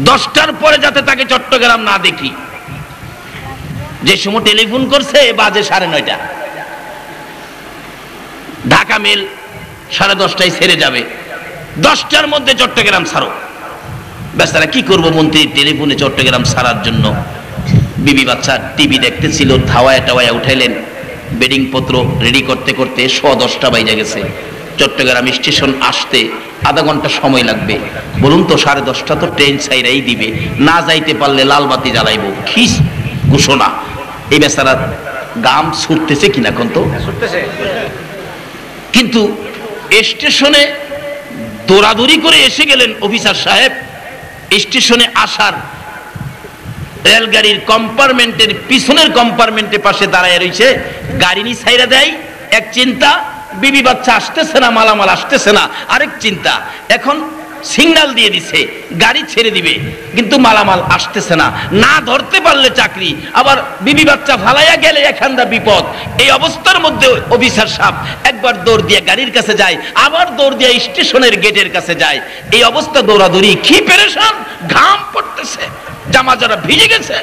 A: 10টার পরে যাতে তাকে চট্টগ্রাম না দেখি। যে সময় টেলিফোন করছে বাজে 9:30, ঢাকা মেল 10:30 ছেড়ে যাবে, 10টার মধ্যে চট্টগ্রাম ছাড়ো। বেচারা কি করবো, মন্ত্রী টেলিফোনে চট্টগ্রাম ছাড়ার জন্য। বিবি বাচ্চা টিভি দেখতেছিল, ধাওয়ায় টাওয়ায় উঠাইলেন, বেডিং পত্র রেডি করতে করতে 10:15 বাইজা গেছে। চট্টগ্রাম স্টেশন আসতে আধা ঘন্টা সময় লাগবে। বলুন তো 10:30 তো ট্রেন ছাইরাই দিবে, না যাইতে পারলে লাল বাতি জ্বালাইবো, কি ঘোষণা। এই বেচারা গাম ছুটতেছে কিনা এখন তো কিন্তু স্টেশনে দৌড়াদৌড়ি করে এসে গেলেন অফিসার সাহেব। স্টেশনে আসার রেলগাড়ির কম্পার্টমেন্টের পিছনের কম্পার্টমেন্টের পাশে দাঁড়ায় রয়েছে, গাড়ি নি ছাইরা দেয় এক চিন্তা, বিবি বাচ্চা আসতেছে না, মালামাল আসতেছে না আরেক চিন্তা। এখন সিগন্যাল দিয়ে দিছে গাড়ি ছেড়ে দিবে, কিন্তু মালামাল আসতেছে না, না ধরতে পারলে চাকরি, আবার বিবি বাচ্চা ফালাইয়া গেলে এখানটা বিপদ। এই অবস্থার মধ্যে অফিসার সাহেব একবার দৌড় দিয়ে গাড়ির কাছে যায়, আবার দৌড় দিয়ে স্টেশনের গেটের কাছে যায়। এই অবস্থা দৌড়াদৌড়ি, কি পেরেশান, ঘাম পড়তেছে, জামা যারা ভিজে গেছে।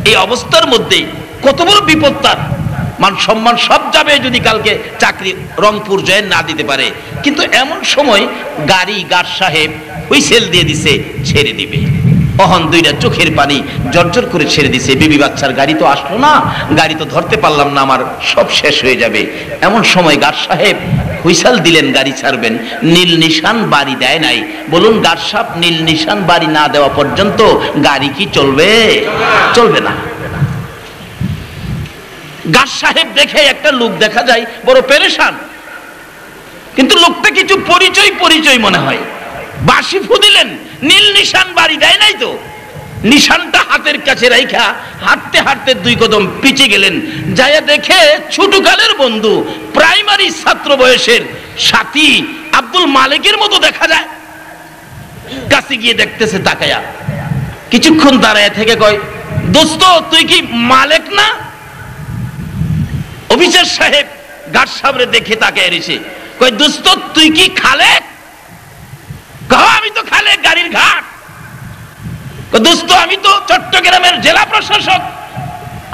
A: এই অবস্থার মধ্যে কত বড় বিপদ, তার মান সম্মান সব যাবে যদি কালকে চাকরি রংপুর জয়েন না দিতে পারে। কিন্তু এমন সময় গার্ড সাহেব হুইসেল দিয়ে দিছে, ছেড়ে দিবে। অহন দুইটা চোখের পানি জর্জর করে ছেড়ে দিছে। বিবি বাচ্চার গাড়ি তো আসলো না, গাড়ি তো ধরতে পারলাম না, আমার সব শেষ হয়ে যাবে। এমন সময় গার্ড সাহেব হুইসেল দিলেন, গাড়ি ছাড়বেন। নীল নিশান বাড়ি দেয় নাই। বলুন গার্ড সাহেব নীল নিশান বাড়ি না দেওয়া পর্যন্ত গাড়ি কি চলবে? চলবে না। গার্ড সাহেব দেখে একটা লোক দেখা যায় বড় পেরেশান, কিন্তু লোকটা কিছু পরিচয় মনে হয়। বাঁশি ফু দিলেন, নীল নিশান বাড়ি দেয় নাই তো। নিশানটা হাতের কাছে রাইখা হাঁটতে হাঁটতে 2 কদম পিছে গেলেন, যাইয়া দেখে ছোটকালের বন্ধু, প্রাইমারি ছাত্র বয়সের সাথী আব্দুল মালিকের মতো দেখা যায়। কাছে গিয়ে দেখতেছে তাকায়া, কিছুক্ষণ দাঁড়ায় থেকে কয়, দোস্ত তুই কি মালিক না? অফিসার সাহেব গার্ড সাহেবরে দেখে তাকায় রয়েছে, কয় দোস্ত তুই কি খালেক? আমি তো খালেক, গাড়ির ঘাট। দোস্ত আমি তো চট্টগ্রামের জেলা প্রশাসক,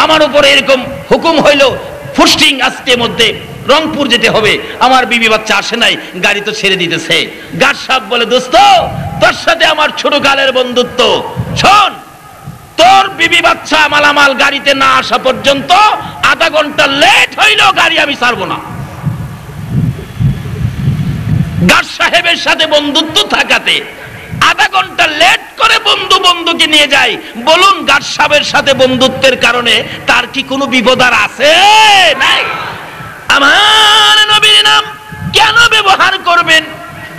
A: আমার উপরে এরকম হুকুম হইল পোস্টিং আজকের মধ্যে রংপুর যেতে হবে, আমার বিবি বাচ্চা আসে নাই, গাড়ি তো ছেড়ে দিতেছে। গার্ড সাহেব বলে, দোস্ত তোর সাথে আমার ছোটকালের বন্ধুত্ব, শোন তোর বিবি বাচ্চা মালামাল গাড়িতে না আসা পর্যন্ত আধা ঘন্টা লেট হইল গাড়ি আমি ছাড়বো না। গার্ড সাহেবের সাথে বন্ধুত্ব থাকাতে আধা ঘন্টা লেট করে বন্ধুকে নিয়ে যায়। বলুন গার্ড সাহেবের সাথে বন্ধুত্বের কারণে তার কি কোনো বিপদ আর আছে? নাই। আমার নবীর নাম কেন ব্যবহার করবেন?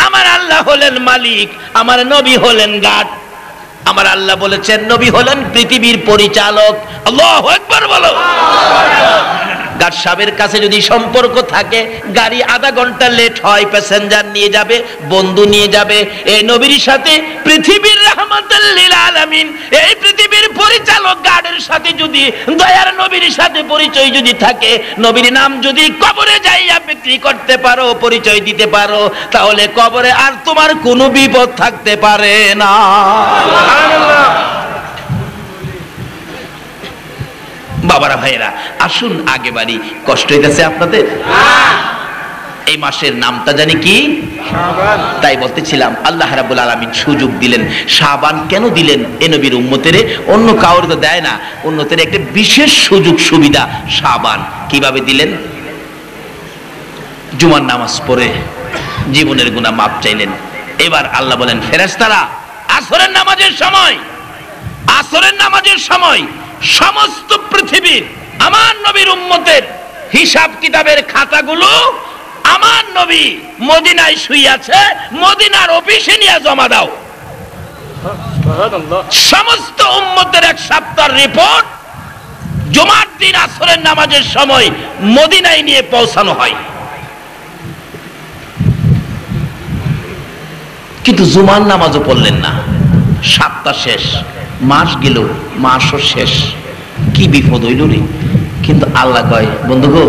A: আমার আল্লাহ হলেন মালিক, আমার নবী হলেন গার্ড। আমার আল্লাহ বলেছেন নবী হলেন পৃথিবীর পরিচালক। আল্লাহু আকবার বলো। গার্ড সাহেবের কাছে যদি সম্পর্ক থাকে, গাড়ি আধা ঘন্টা লেট হয়, প্যাসেঞ্জার নিয়ে যাবে, বন্ধু নিয়ে যাবে। এই নবীর সাথে পৃথিবীর রাহমাতুল লিল আলামিন, এই পৃথিবীর পরিচালক গার্ডের সাথে যদি দয়ার নবীর সাথে পরিচয় যদি থাকে, নবীর নাম যদি কবরে যাইয়া বিক্রি করতে পারো, পরিচয় দিতে পারো, তাহলে কবরে আর তোমার কোনো বিপদ থাকতে পারে না। সুবহানাল্লাহ। বাবারা ভাইরা আসুন আগে বাড়ি, কষ্ট হইতেছে আপনাদের? এই মাসের নামটা জানি কি? শাবান। তাই বলতেছিলাম আল্লাহ রাব্বুল আলামিন সুযোগ দিলেন। শাবান কেন দিলেন? এ নবীর উম্মতেরে, অন্য কাউরে তো দেয় না, উম্মতের একটা বিশেষ সুযোগ সুবিধা শাবান। কিভাবে দিলেন? জুমার নামাজ পড়ে জীবনের গুনাহ মাপ চাইলেন। এবার আল্লাহ বলেন, ফেরেশতারা আসরের নামাজের সময় সমস্ত পৃথিবীর আমার নবীর উম্মতের হিসাব কিতাবের খাতাগুলো আমার নবী মদিনায় শুয়ে আছে, মদিনার অফিসে নিয়ে জমা দাও। সুবহানাল্লাহ। সমস্ত উম্মতের এক সপ্তাহের রিপোর্ট জুমার দিন আসরের নামাজের সময় মদিনায় নিয়ে পৌঁছানো হয়। কিন্তু জুমার নামাজও পড়লেন না। সপ্তাহ শেষ, মাস গেল, মাসও শেষ, কি বিপদ হইল রে। কিন্তু আল্লাহ কয়, বন্ধু গো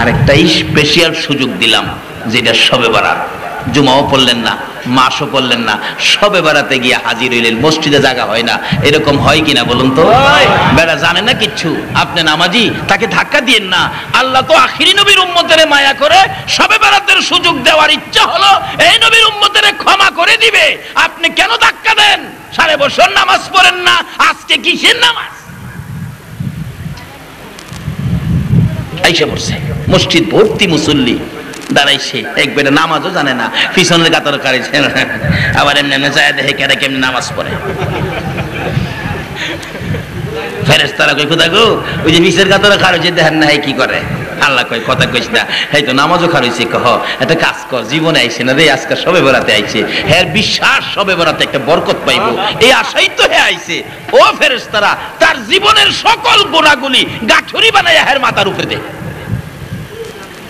A: আরেকটা স্পেশাল সুযোগ দিলাম, যেটা শবে বারাত। জুমাও পড়লেন না, মাসও পড়লেন না, শবে বারাতে গিয়ে হাজির হইলেন। মসজিদে জায়গা হয় না, এরকম হয় কিনা বলুন তো? বেড়া জানে না কিচ্ছু, আপনি নামাজি, তাকে ধাক্কা দিয়েন না। আল্লাহ তো আখিরি নবীর উম্মতের মায়া করে শবে বারাতের সুযোগ দেওয়ার ইচ্ছা হলো এই নবীর উম্মতের ক্ষমা করে দিবে। আপনি কেন ধাক্কা দেন? 4.5 বছর নামাজ পড়েন না, আজকে কিসের নামাজ? আইসা পড়ছে, মসজিদ ভর্তি মুসল্লি, দাঁড়াইছে, এক বেটা নামাজও জানে না, পিছনের কাতারে কাড়াইছে, আবার এমনি এমনি যায় দেখে কেটে কেমনি নামাজ পড়ে। ফেরেশতারা কই খোদা গো, ওই যে পিছের কাতারে কাড়াইছে দেখেন না কি করে? আল্লাহ কয় কথা কইস না, এই তো নামাজও খারইছে, কহ একটা কাজ কর, জীবনে আইছে না রে, আজকে সবে বরাতে আইছে, হ্যাঁ বিশ্বাস সবে বরাতে একটা বরকত পাইব, এই আশাই তো হ্যাঁ আইছে। ও ফেরেশতারা তার জীবনের সকল গুনাহগুলি গাঠুরি বানাইয়া হ্যাঁ মাথার উপরে দেয়।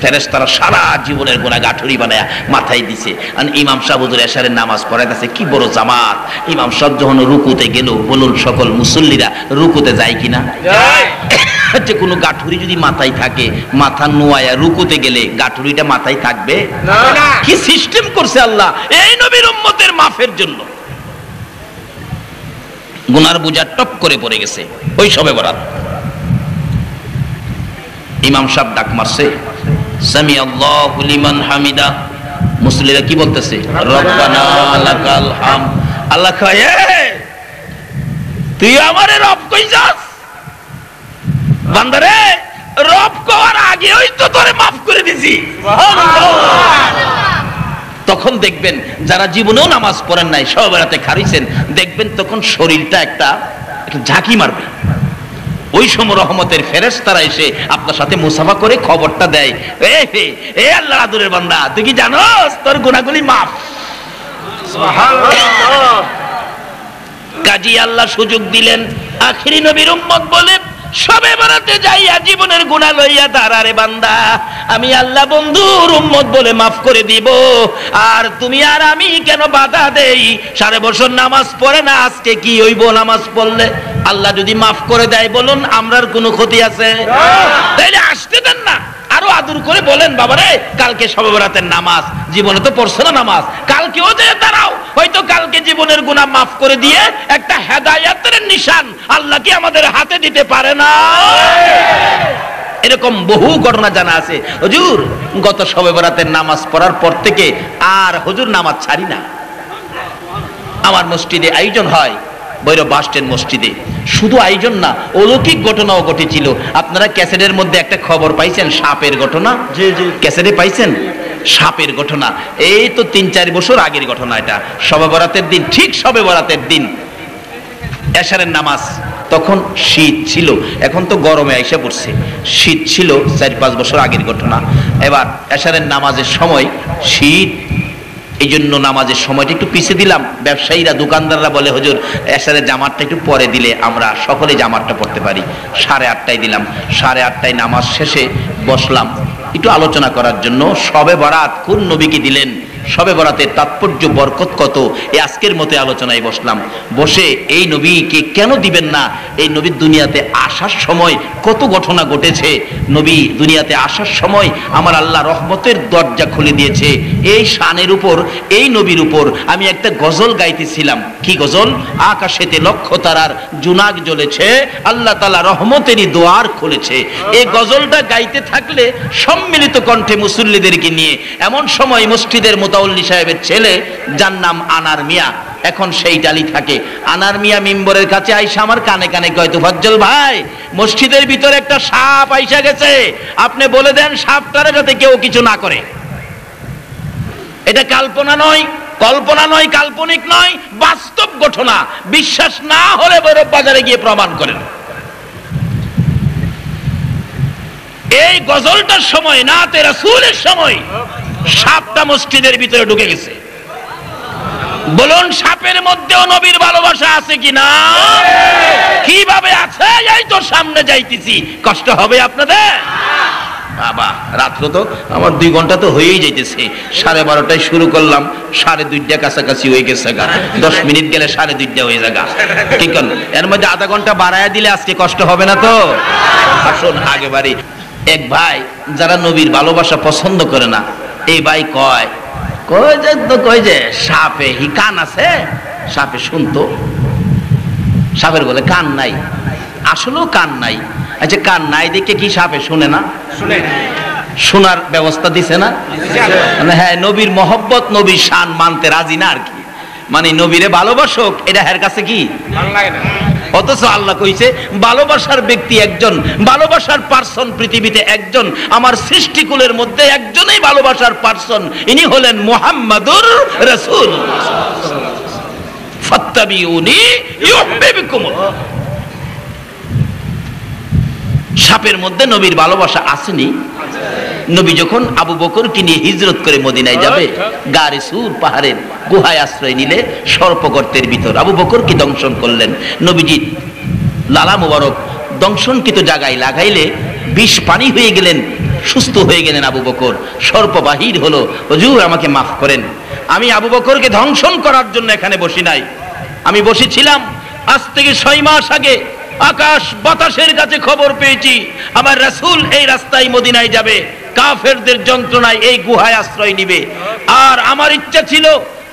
A: ফেরেশতারা সারা জীবনের গুনাহ গাঠুরি বানায়া মাথায় দিছে। আর ইমাম সাহেব হুজুর এশারের নামাজ পড়াইতেছে, কি বড় জামাত। ইমাম সাহেব যখন রুকুতে গেল, বলুন সকল মুসল্লিরা রুকুতে যায় কিনা? যে কোনো গাঠুরি যদি মাথায় থাকে, মাথা নোয়ায়া রুকুতে গেলে গাঠুরিটা মাথায় থাকবে না। কি সিস্টেম করছে আল্লাহ এই নবীর উম্মতের মাফের জন্য। গুনার বোঝা টপ করে পড়ে গেছে ওই সবে বরাত। ইমাম সাহেব ডাক মারছে, সামি আল্লাহু লিমান হামিদা। মুসল্লিরা কি বলতেছে? রব্বানা লাকাল হাম। আল্লাহ কয়, তুই আমারে রব কইছাস? বান্দারে, রব কওয়ার আগে ওই তো তোরে মাফ করে দিছি। তখন দেখবেন যারা জীবনেও নামাজ পড়েন নাই, সবে বরাতে খারিছেন, দেখবেন তখন শরীরটা একটা ঝাঁকি মারবে। ওই সময় রহমতের ফেরেশতারা এসে আপনার সাথে মুসাফা করে খবরটা দেয়, এ আল্লাহ আদরের বান্দা, তুই কি জানোস তোর গুনাহগুলি মাফ? সুবহানাল্লাহ। কাজী আল্লাহ সুযোগ দিলেন আখিরি নবীর উম্মত বলে সবে বরাতে যাইয়া জীবনের গুনাহ লইয়া দাঁড়ারে বান্দা, আমি আল্লাহ বন্ধুর উম্মত বলে মাফ করে দিব। আর তুমি আর আমি কেন বাধা দেই? 5.5 বছর নামাজ পড়ে না, আজকে কি হইব নামাজ পড়লে? আল্লাহ যদি মাফ করে দেয় বলুন আমরার কোনো ক্ষতি আছে? তাইলে আসতে দেন না, আরো আদর করে বলেন, বাবারে কালকে সবে বরাতের নামাজ, জীবনে তো পড়ছো না নামাজ, কালকেও যে দাঁড়াও, হয়তো কালকে জীবনের গুনাহ মাফ করে দিয়ে একটা হেদায়েতের নিশান আল্লাহ কি আমাদের হাতে দিতে পারে না? এরকম বহু ঘটনা জানা আছে। হুজুর গত সবে বরাতের নামাজ পড়ার পর থেকে আর হুজুর নামাজ ছাড়ি না। আমার মসজিদে আয়োজন হয়, বৈরব বাস স্ট্যান্ড মসজিদে। শুধু আয়োজন না, অলৌকিক ঘটনাও ঘটেছিল। আপনারা ক্যাসেটের মধ্যে একটা খবর পাইছেন, সাপের ঘটনা? জি জি, ক্যাসেটে পাইছেন সাপের ঘটনা। এই তো 3-4 বছর আগের ঘটনা এটা। সবে বরাতের দিন, ঠিক সবে বরাতের দিন এশারের নামাজ, তখন শীত ছিল, এখন তো গরমে আইসা পড়ছে, শীত ছিল 4-5 বছর আগের ঘটনা। এবার এশারের নামাজের সময় শীত, এই জন্য নামাজের সময়টা একটু পিছিয়ে দিলাম। ব্যবসায়ীরা, দোকানদাররা বলে হুজুর এশারের জামাতটা একটু পরে দিলে আমরা সকলে জামাতটা পড়তে পারি। 8:30টায় দিলাম। 8:30টায় নামাজ শেষে বসলাম একটু আলোচনা করার জন্য। সবে বরাত কোন নবীকে দিলেন, সবে বরাতের তাৎপর্য বরকত কত, এই আজকের মতে আলোচনায় বসলাম। বসে এই নবীকে কেন দিবেন না, এই নবী দুনিয়াতে আসার সময় কত ঘটনা ঘটেছে, নবী দুনিয়াতে আসার সময় আমার আল্লাহ রহমতের দরজা খুলে দিয়েছে। এই শানের উপর, এই নবীর উপর আমি একটা গজল গাইতেছিলাম। কি গজল? আকাশেতে লক্ষ তারার জুনাক জ্বলেছে, আল্লাহ তাআলা রহমতেরই দুয়ার খুলেছে। এই গজলটা গাইতে থাকলে সম্মিলিত কণ্ঠে মুসল্লিদেরকে নিয়ে, এমন সময় মসজিদের মুতাওয়াল্লি সাহেবের ছেলে, যার নাম আনার মিয়া, এখন সেই টালি থাকে। আনার মিয়া মিম্বরের কাছে আইসা আমার কানে কানে কয়, তোফাজ্জল ভাই মসজিদের ভিতরে একটা সাপ আইসা গেছে, আপনি বলে দেন সাপটারে যাতে কেউ কিছু না করে। এটা কল্পনা নয়, কল্পনা নয়, কাল্পনিক নয়, বাস্তব ঘটনা। বিশ্বাস না হলে বৈরব বাজারে গিয়ে প্রমাণ করেন। এই গজলটার সময়, নাতে রাসূলের সময়, সাপটা মসজিদের ভিতরে ঢুকে গেছে। বলুন সাপের মধ্যেও নবীর ভালোবাসা আছে কিনা? কিভাবে আছে? এই তো সামনে যাইতেছি, কষ্ট হবে আপনাদের? বাবা রাত্র তো আমার 2 ঘন্টা তো হয়েই যাইতেছে। 12:30টায় শুরু করলাম, 2:30 কাছাকাছি হয়ে গেছে গা। 10 মিনিট গেলে 2:30 হয়ে যাগা। কি করল? এর মধ্যে আধা ঘন্টা বাড়ায়া দিলে আজকে কষ্ট হবে না তো? আসুন আগে বাড়ি। এক ভাই যারা নবীর ভালোবাসা পছন্দ করে না, এই ভাই কয় যে সাপে হি কান আছে, সাপে শুনতো। সাপের বলে কান নাই, আসলেও কান নাই। আচ্ছা কান নাই দেখে কি সাপে শুনে না? শুনে, শোনার ব্যবস্থা দিছে না? হ্যাঁ, নবীর মহব্বত, নবীর শান মানতে রাজি না আর কি। মানে নবীরে ভালোবাসক, এটা এর কাছে কি অথচ আল্লাহ কইছে ভালোবাসার ব্যক্তি একজন, ভালোবাসার পার্সন পৃথিবীতে একজন, আমার সৃষ্টিকুলের মধ্যে একজনই ভালোবাসার পার্সন, ইনি হলেন মুহাম্মাদুর রাসূল। ফাত্তাবিউনি ইউহিব্বুকুমুল্লাহ। সাপের মধ্যে নবীর ভালোবাসা আসেনি? নবী যখন আবু বকরকে নিয়ে হিজরত করে মদিনায় যাবে, গারে সুর পাহাড়ের গুহায় আশ্রয় নিলে সর্পগর্তের ভিতর আবু বকরকে দংশন করলেন। নবীজি লালা মুবারক দংশনকৃত জায়গায় লাগাইলে বিষ পানি হয়ে গেলেন, সুস্থ হয়ে গেলেন আবু বকর। সর্প বাহির হলো, হুজুর আমাকে মাফ করেন, আমি আবু বকরকে ধ্বংসন করার জন্য এখানে বসি নাই, আমি বসেছিলাম আজ থেকে 6 মাস আগে আকাশ বাতাসের কাছে খবর পেয়েছি আমার রাসূল এই রাস্তায় মদিনায় যাবে, কাফেরদের যন্ত্রণায় এই গুহায় আশ্রয় নিবে। আর আমার ইচ্ছা ছিল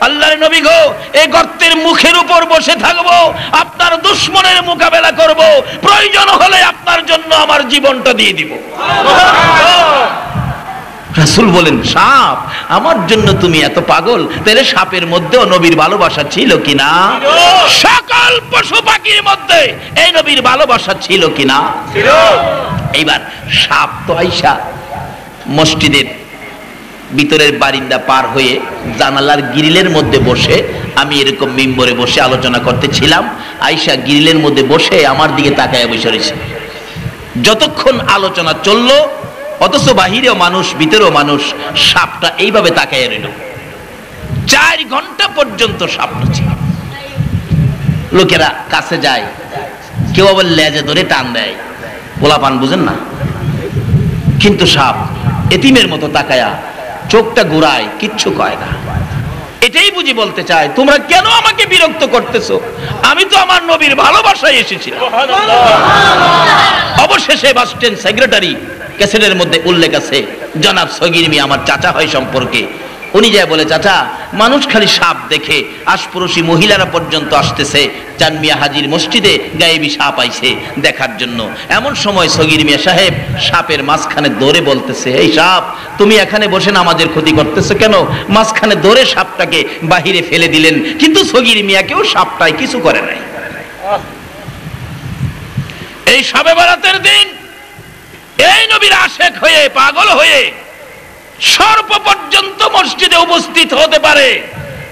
A: আল্লাহর নবী গো, এই গর্তের মুখের উপর বসে থাকবো, আপনার দুশমনের মোকাবেলা করব, প্রয়োজন হলে আপনার জন্য আমার জীবনটা দিয়ে দিব। রাসূল বলেন, সাপ আমার জন্য তুমি এত পাগল? তাহলে সাপের মধ্যেও নবীর ভালোবাসা ছিল কিনা? সকল পশু পাখির মধ্যে এই নবীর ভালোবাসা ছিল কিনা? ছিল। এইবার সাপ তো আইসা মসজিদের ভিতরের বারিন্দা পার হয়ে জানালার গ্রিলের মধ্যে বসে, আমি এরকম মিম্বরে বসে আলোচনা করতেছিলাম, আইসা গ্রিলের মধ্যে বসে আমার দিকে তাকায় বসে রয়েছে। যতক্ষণ আলোচনা চললো, অথচ বাহিরেও মানুষ ভিতরেও মানুষ, সাপটা এইভাবে তাকায় রইল। 4 ঘন্টা পর্যন্ত সাপটা ছিল। লোকেরা কাছে যায়, কেউ আবার লেজে ধরে টান দেয়, পোলাপান বুঝেন না, কিন্তু সাপ এতিমের মতো তাকায়া চোখটা ঘুরায়, কিচ্ছু কয় না। এটাই বুঝি বলতে চায়, তোমরা কেন আমাকে বিরক্ত করতেছো? আমি তো আমার নবীর ভালোবাসায় এসেছিলাম। অবশেষে বাস স্ট্যান্ড সেক্রেটারি ক্যাসেটের মধ্যে উল্লেখ আছে, জনাব সগীর মিয়া আমার চাচা হয় সম্পর্কে, উনি যায় বলে, চাচা মানুষ খালি সাপ দেখে, আশপড়শি মহিলারা পর্যন্ত আসতেছে চান মিয়া হাজির মসজিদে গায়েবী সাপ আইছে দেখার জন্য। এমন সময় সগীর মিয়া সাহেব সাপের মাঝখানে দৌড়ে বলতেছে, এই সাপ তুমি এখানে বসে নামাজের ক্ষতি করতেছো কেন? মাঝখানে দৌড়ে সাপটাকে বাহিরে ফেলে দিলেন, কিন্তু সগীর মিয়াকেও সাপটাই কিছু করে নাই। এই শবে বরাতের দিন এই নবীর আশেক হয়ে, পাগল হয়ে সর্প পর্যন্ত মসজিদে উপস্থিত হতে পারে।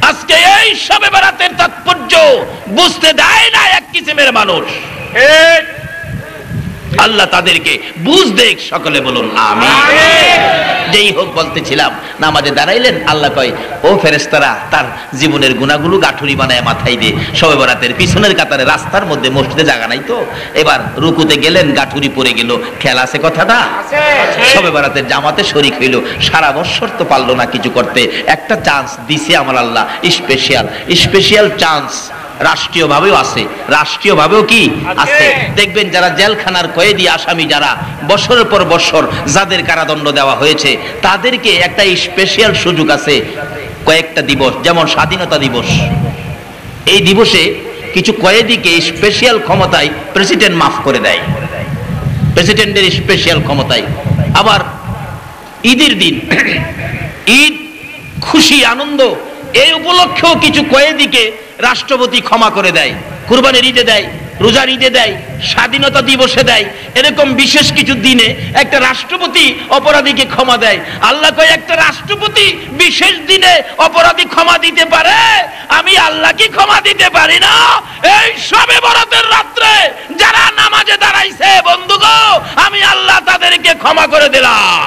A: আজকে এই শবে বরাতের তাৎপর্য বুঝতে দেয় না এক কিসিমের মানুষ। আল্লাহ তাদেরকে বুঝ দেখ, সকলে বলুন আমিন। যেই হোক, বলতেছিলাম নামাজে দাঁড়াইলেন, আল্লাহ কয়, ও ফেরেশতারা তার জীবনের গুনাহগুলো গাঠুরি বানায় মাথায় দিয়ে শবে বরাতের পিছনের কাতারে রাস্তার মধ্যে মসজিদে জায়গা নাই তো, এবার রুকুতে গেলেন, গাঠুরি পড়ে গেল, খেয়াল আছে কথাটা? শবে বরাতের জামাতে শরীক হইল, সারা বছর তো পারলো না কিছু করতে, একটা চান্স দিছে আমার আল্লাহ, স্পেশাল চান্স। রাষ্ট্রীয়ভাবেও আছে, রাষ্ট্রীয়ভাবেও কি আছে? দেখবেন যারা জেলখানার কয়েদি আসামি, যারা বছরের পর বছর যাদের কারাদণ্ড দেওয়া হয়েছে, তাদেরকে একটা স্পেশাল সুযোগ আছে কয়েকটা দিবস, যেমন স্বাধীনতা দিবস। এই দিবসে কিছু কয়েদিকে স্পেশাল ক্ষমতায় প্রেসিডেন্ট মাফ করে দেয়, প্রেসিডেন্টের স্পেশাল ক্ষমতায়। আবার ঈদের দিন, ঈদ, খুশি, আনন্দ, এই উপলক্ষেও কিছু কয়েদিকে রাষ্ট্রপতি ক্ষমা করে দেয়, কুরবানির ঈদে দেয়, রোজার ঈদে দেয়, স্বাধীনতা দিবসে দেয়। এরকম বিশেষ কিছু দিনে একটা রাষ্ট্রপতি অপরাধীকে ক্ষমা দেয়। আল্লাহ কয়, একটা রাষ্ট্রপতি বিশেষ দিনে অপরাধী ক্ষমা দিতে পারে, আমি আল্লাহ কি ক্ষমা দিতে পারি না? এই শবে বরাতের রাত্রে যারা নামাজে দাঁড়াইছে, বন্ধুগো, আমি আল্লাহ তাদেরকে ক্ষমা করে দিলাম।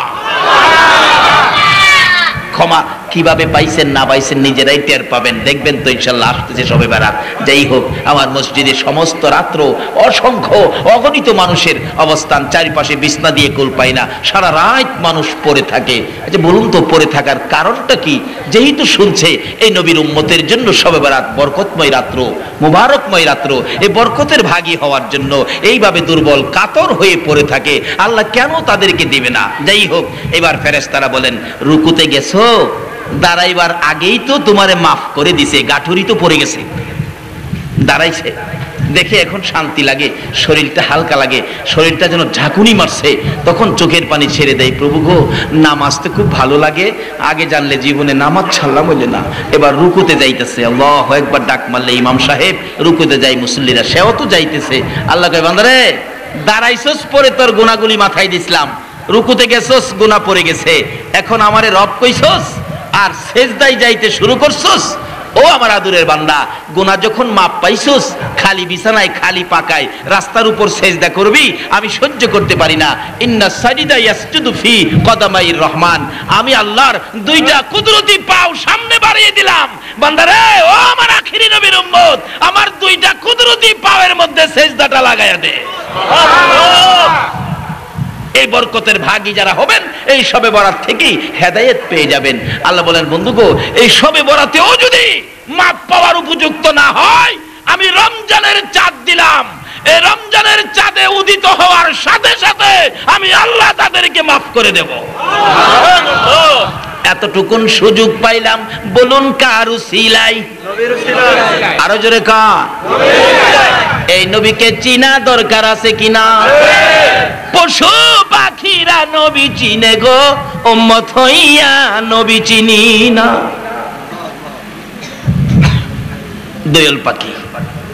A: ক্ষমা কিভাবে পাইছেন না পাইছেন নিজেরাই টের পাবেন, দেখবেন তো ইনশাআল্লাহ আসতেছে শবে বরাত। যাই হোক, আমার মসজিদে সমস্ত রাত্র অসংখ্য অগণিত মানুষের অবস্থান, চারিপাশে বিছনা দিয়ে কুল পাই না, সারা রাত মানুষ পড়ে থাকে। আচ্ছা বলুন তো, পড়ে থাকার কারণটা কি? যেহেতু শুনছে এই নবীর উম্মতের জন্য শবে বরাত বরকতময় রাত্র, মুবারকময় রাত্র, এই বরকতের ভাগী হওয়ার জন্য এইভাবে দুর্বল কাতর হয়ে পড়ে থাকে, আল্লাহ কেন তাদেরকে দিবে না? যাই হোক, এবার ফেরেশতারা বলেন, রুকুতে গেছো, দাঁড়াইবার আগেই তো তোমারে মাফ করে দিছে, গাঠুরি তো পড়ে গেছে, দাঁড়াইছে, দেখে এখন শান্তি লাগে, শরীরটা হালকা লাগে, শরীরটা যেন ঝাঁকুনি মারছে। তখন চোখের পানি ছেড়ে দেয়, প্রভু গো নামাজ তো খুব ভালো লাগে, আগে জানলে জীবনে নামাজ ছাড়লাম হইলে না। এবার রুকুতে যাইতেছে, আল্লাহু আকবার ডাক মারলে ইমাম সাহেব রুকুতে যাই, মুসল্লিরা সেও তো যাইতেছে। আল্লাহ কয় বান্দারে দাঁড়াইছস, পরে তোর গুনাহগুলি মাথায় দিছিলাম, রুকুতে গেছস গুনাহ পড়ে গেছে, এখন আমারে রব কইছস আর সেজদায় যাইতে শুরু করছস। ও আমার আদুরের বান্দা, গুনাহ যখন মাপ পাইছস, খালি বিছানায় খালি পাকায় রাস্তার উপর সেজদা করবি, আমি সহ্য করতে পারি না। ইন্না সাজিদা ইয়াসজুদু ফি কদামাইর রহমান, আমি আল্লাহর দুইটা কুদরতি পাও সামনে বাড়িয়ে দিলাম। বান্দারে ও আমার আখিরি নবীর উম্মত, আমার দুইটা কুদরতি পাওয়ের মধ্যে সেজদাটা লাগায়া দে। এই বরকতের ভাগী যারা হবেন, এই শবে বরাত থেকেই হেদায়েত পেয়ে যাবেন। আল্লাহ বলেন বন্ধু গো, এই শবে বরাতেও যদি মাপ পাওয়ার উপযুক্ত না হয়, আমি রমজানের চাঁদ দিলাম, এই রমজানের চাঁদে উদিত হওয়ার সাথে সাথে আমি আল্লাহ তাদেরকে মাফ করে দেব। এতটুকুন সুযোগ পাইলাম, বলুন কার উসিলাই? আরো জোরে কা। এই নবীকে চিনা দরকার আছে কিনা? পশু পাখিরা নবী চিনে গো, উম্মত হইয়া নবী চিনি না। দোয়েল পাখি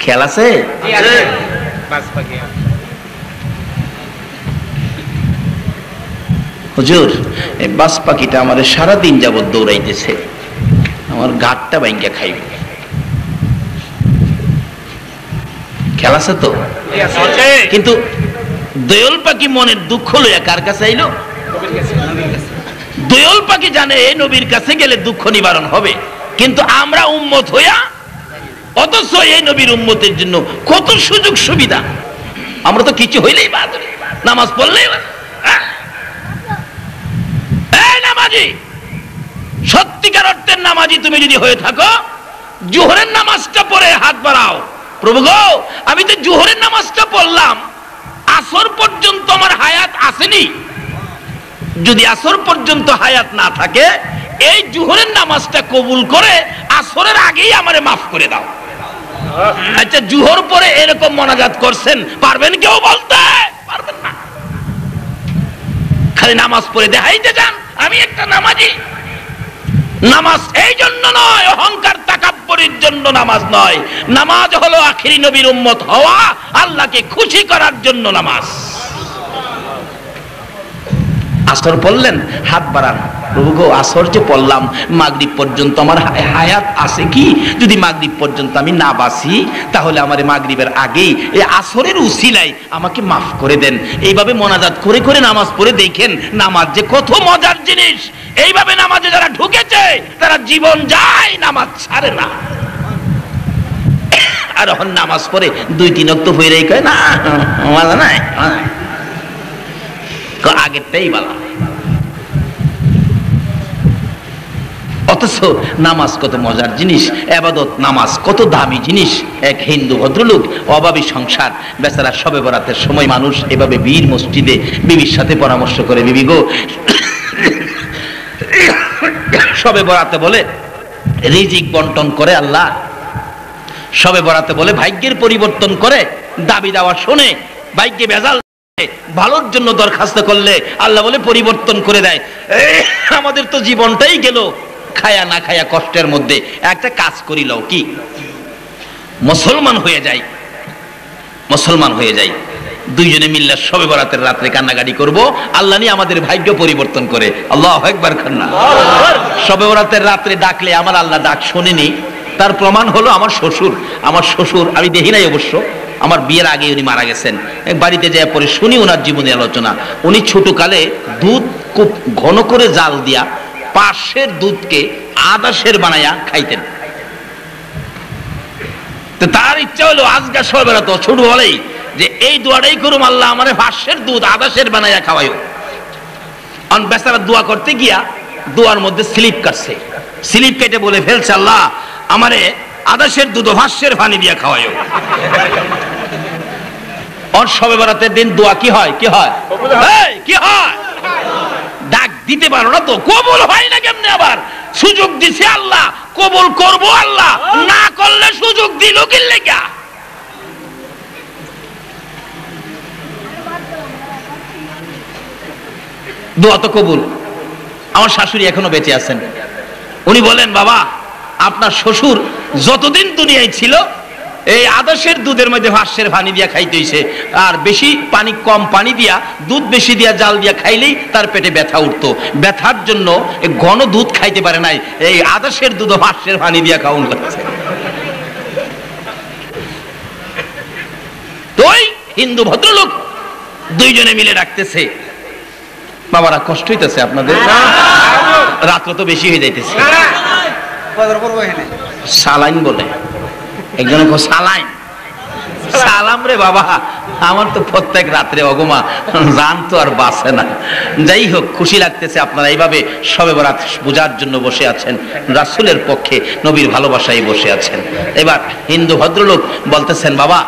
A: খেয়াল আছে? হুজুর এই বাস পাখিটা আমাদের সারাদিন যাবত দৌড়াইতেছে, আমার গাঁটটা বাইঙ্গা খাইবে। খেয়াল আছে তো? কিন্তু দোয়েল পাখি মনের দুঃখ লইয়া কার কাছে আইলো? দোয়েল পাখি জানে এই নবীর কাছে গেলে দুঃখ নিবারণ হবে, কিন্তু আমরা উম্মত হইয়া, অথচ এই নবীর উম্মতের জন্য কত সুযোগ সুবিধা। আমরা তো কিছু হইলেই বাদ, নামাজ পড়লেই বাদ। নামাজি, সত্যিকার অর্থের নামাজি তুমি যদি হয়ে থাকো, জোহরের নামাজটা পড়ে হাত বাড়াও, প্রভু গো আমি তো জোহরের নামাজটা পড়লাম, আসর পর্যন্ত আমার হায়াত আসেনি। যদি আসর পর্যন্ত হায়াত না থাকে, এই জোহরের নামাজটা কবুল করে আসরের আগেই আমারে মাফ করে দাও। আচ্ছা জোহর পরে এরকম মোনাজাত করছেন, পারবেন কেউ বলতে? পারবেন না। খালি নামাজ পড়ে দেখাইতে যান আমি একটা নামাজি। নামাজ এই জন্য নয়, অহংকার তাকাব্বুরের জন্য নামাজ নয়। নামাজ হলো আখিরি নবীর উম্মত হওয়া, আল্লাহকে খুশি করার জন্য নামাজ। আসর পড়লেন, হাত বাড়ান, প্রভু গো আসর যে পড়লাম, মাগরিব পর্যন্ত আমার হায়াত আছে কি? যদি মাগরিব পর্যন্ত আমি না বাঁচি, তাহলে আমার মাগরিবের আগেই এই আসরের উসিলায় আমাকে মাফ করে দেন। এইভাবে মোনাজাত করে করে নামাজ পড়ে দেখেন নামাজ যে কত মজার জিনিস। এইভাবে নামাজে যারা ঢুকেছে তারা জীবন যায়, নামাজ ছাড়ে না। আর এখন নামাজ পড়ে 2-3 ওয়াক্ত হয়ে কয় না মজা নাই, আগেরটাই বলা। অথচ নামাজ কত মজার জিনিস, ইবাদত নামাজ কত দামি জিনিস। এক হিন্দু ভদ্রলোক, অভাবী সংসার, বেচারা শবে বরাতের সময় মানুষ এভাবে বীর মসজিদে বিবির সাথে পরামর্শ করে, বিবি গো শবে বরাতে বলে রিজিক বন্টন করে আল্লাহ, শবে বরাতে বলে ভাগ্যের পরিবর্তন করে, দাবি দেওয়া শুনে ভাগ্যে ভেজাল, ভালোর জন্য দরখাস্ত করলে আল্লাহ বলে পরিবর্তন করে দেয়। আমাদের তো জীবনটাই গেল খায়া না খায়া কষ্টের মধ্যে। একটা কাজ করিল কি, মুসলমান হয়ে যাই, মুসলমান হয়ে যাই, দুইজনে মিল্লা শবে বরাতের রাত্রে কান্নাকাটি করব, আল্লাহ নিয়ে আমাদের ভাগ্য পরিবর্তন করে। আল্লাহু আকবার খান্না। শবে বরাতের রাত্রে ডাকলে আমার আল্লাহ ডাক শোনেনি, তার প্রমাণ হলো আমার শ্বশুর। আমার শ্বশুর আমি দেখি নাই অবশ্য, আমার বিয়ের আগে উনি মারা গেছেন। বাড়িতে যাওয়ার পরে শুনি ওনার জীবনের আলোচনা। উনি ছোটকালে দুধ খুব ঘন করে জাল দিয়া পাশের দুধকে আদাশের বানায়া খাইতেন। তো তার ইচ্ছা হলো আজকে শবে বরাত ছোট বলেই যে এই দোয়াটাই করুম, আল্লাহ আমারে পাশের দুধ আদাশের বানায়া খাওয়াইও। অন বেচারা দোয়া করতে গিয়া দোয়ার মধ্যে স্লিপ কাটছে, স্লিপ কেটে বলে ফেলছে আল্লাহ আমারে আদাশের দুধ ভাষ্যের পানি দিয়া খাওয়াইও। ওর শবে বরাতের দিন দোয়া কি হয়? কি হয়? কি হয়? ডাক দিতে পারো না তো, কবুল হয় না কেমনে? আবার সুযোগ দিছে আল্লাহ, কবুল করবো আল্লাহ, না করলে সুযোগ দিল কি লেগা? দোয়া তো কবুল। আমার শাশুড়ি এখনো বেঁচে আছেন। উনি বলেন, বাবা আপনার শ্বশুর যতদিন দুনিয়ায় ছিল এই আদর্শের দুধের মধ্যে ভাষ্যের পানি দিয়া খাইতে হইছে, আর বেশি পানি কম পানি দিয়া দুধ বেশি দিয়া জাল দিয়া খাইলেই তার পেটে ব্যথা উঠতো। ব্যথার জন্য ঘন দুধ খাইতে পারে নাই, এই আদর্শের দুধ ভাষ্যের পানি দিয়া খাওয়ান লাগছে। তো হিন্দু ভদ্রলোক দুইজনে মিলে ডাকতেছে, বাবারা কষ্ট হইতেছে আপনাদের, রাত্র তো বেশি হয়ে যাইতেছে। সালাইন বলে একজনে, সালাইন সালাম রে বাবা, আমার তো প্রত্যেক রাত্রে অগমা জান তো আর বাঁচে না। যাই হোক, খুশি লাগতেছে আপনারা এইভাবে শবে বরাত বোঝার জন্য বসে আছেন, রাসূলের পক্ষে নবীর ভালোবাসায় বসে আছেন। এবার হিন্দু ভদ্রলোক বলতেছেন, বাবা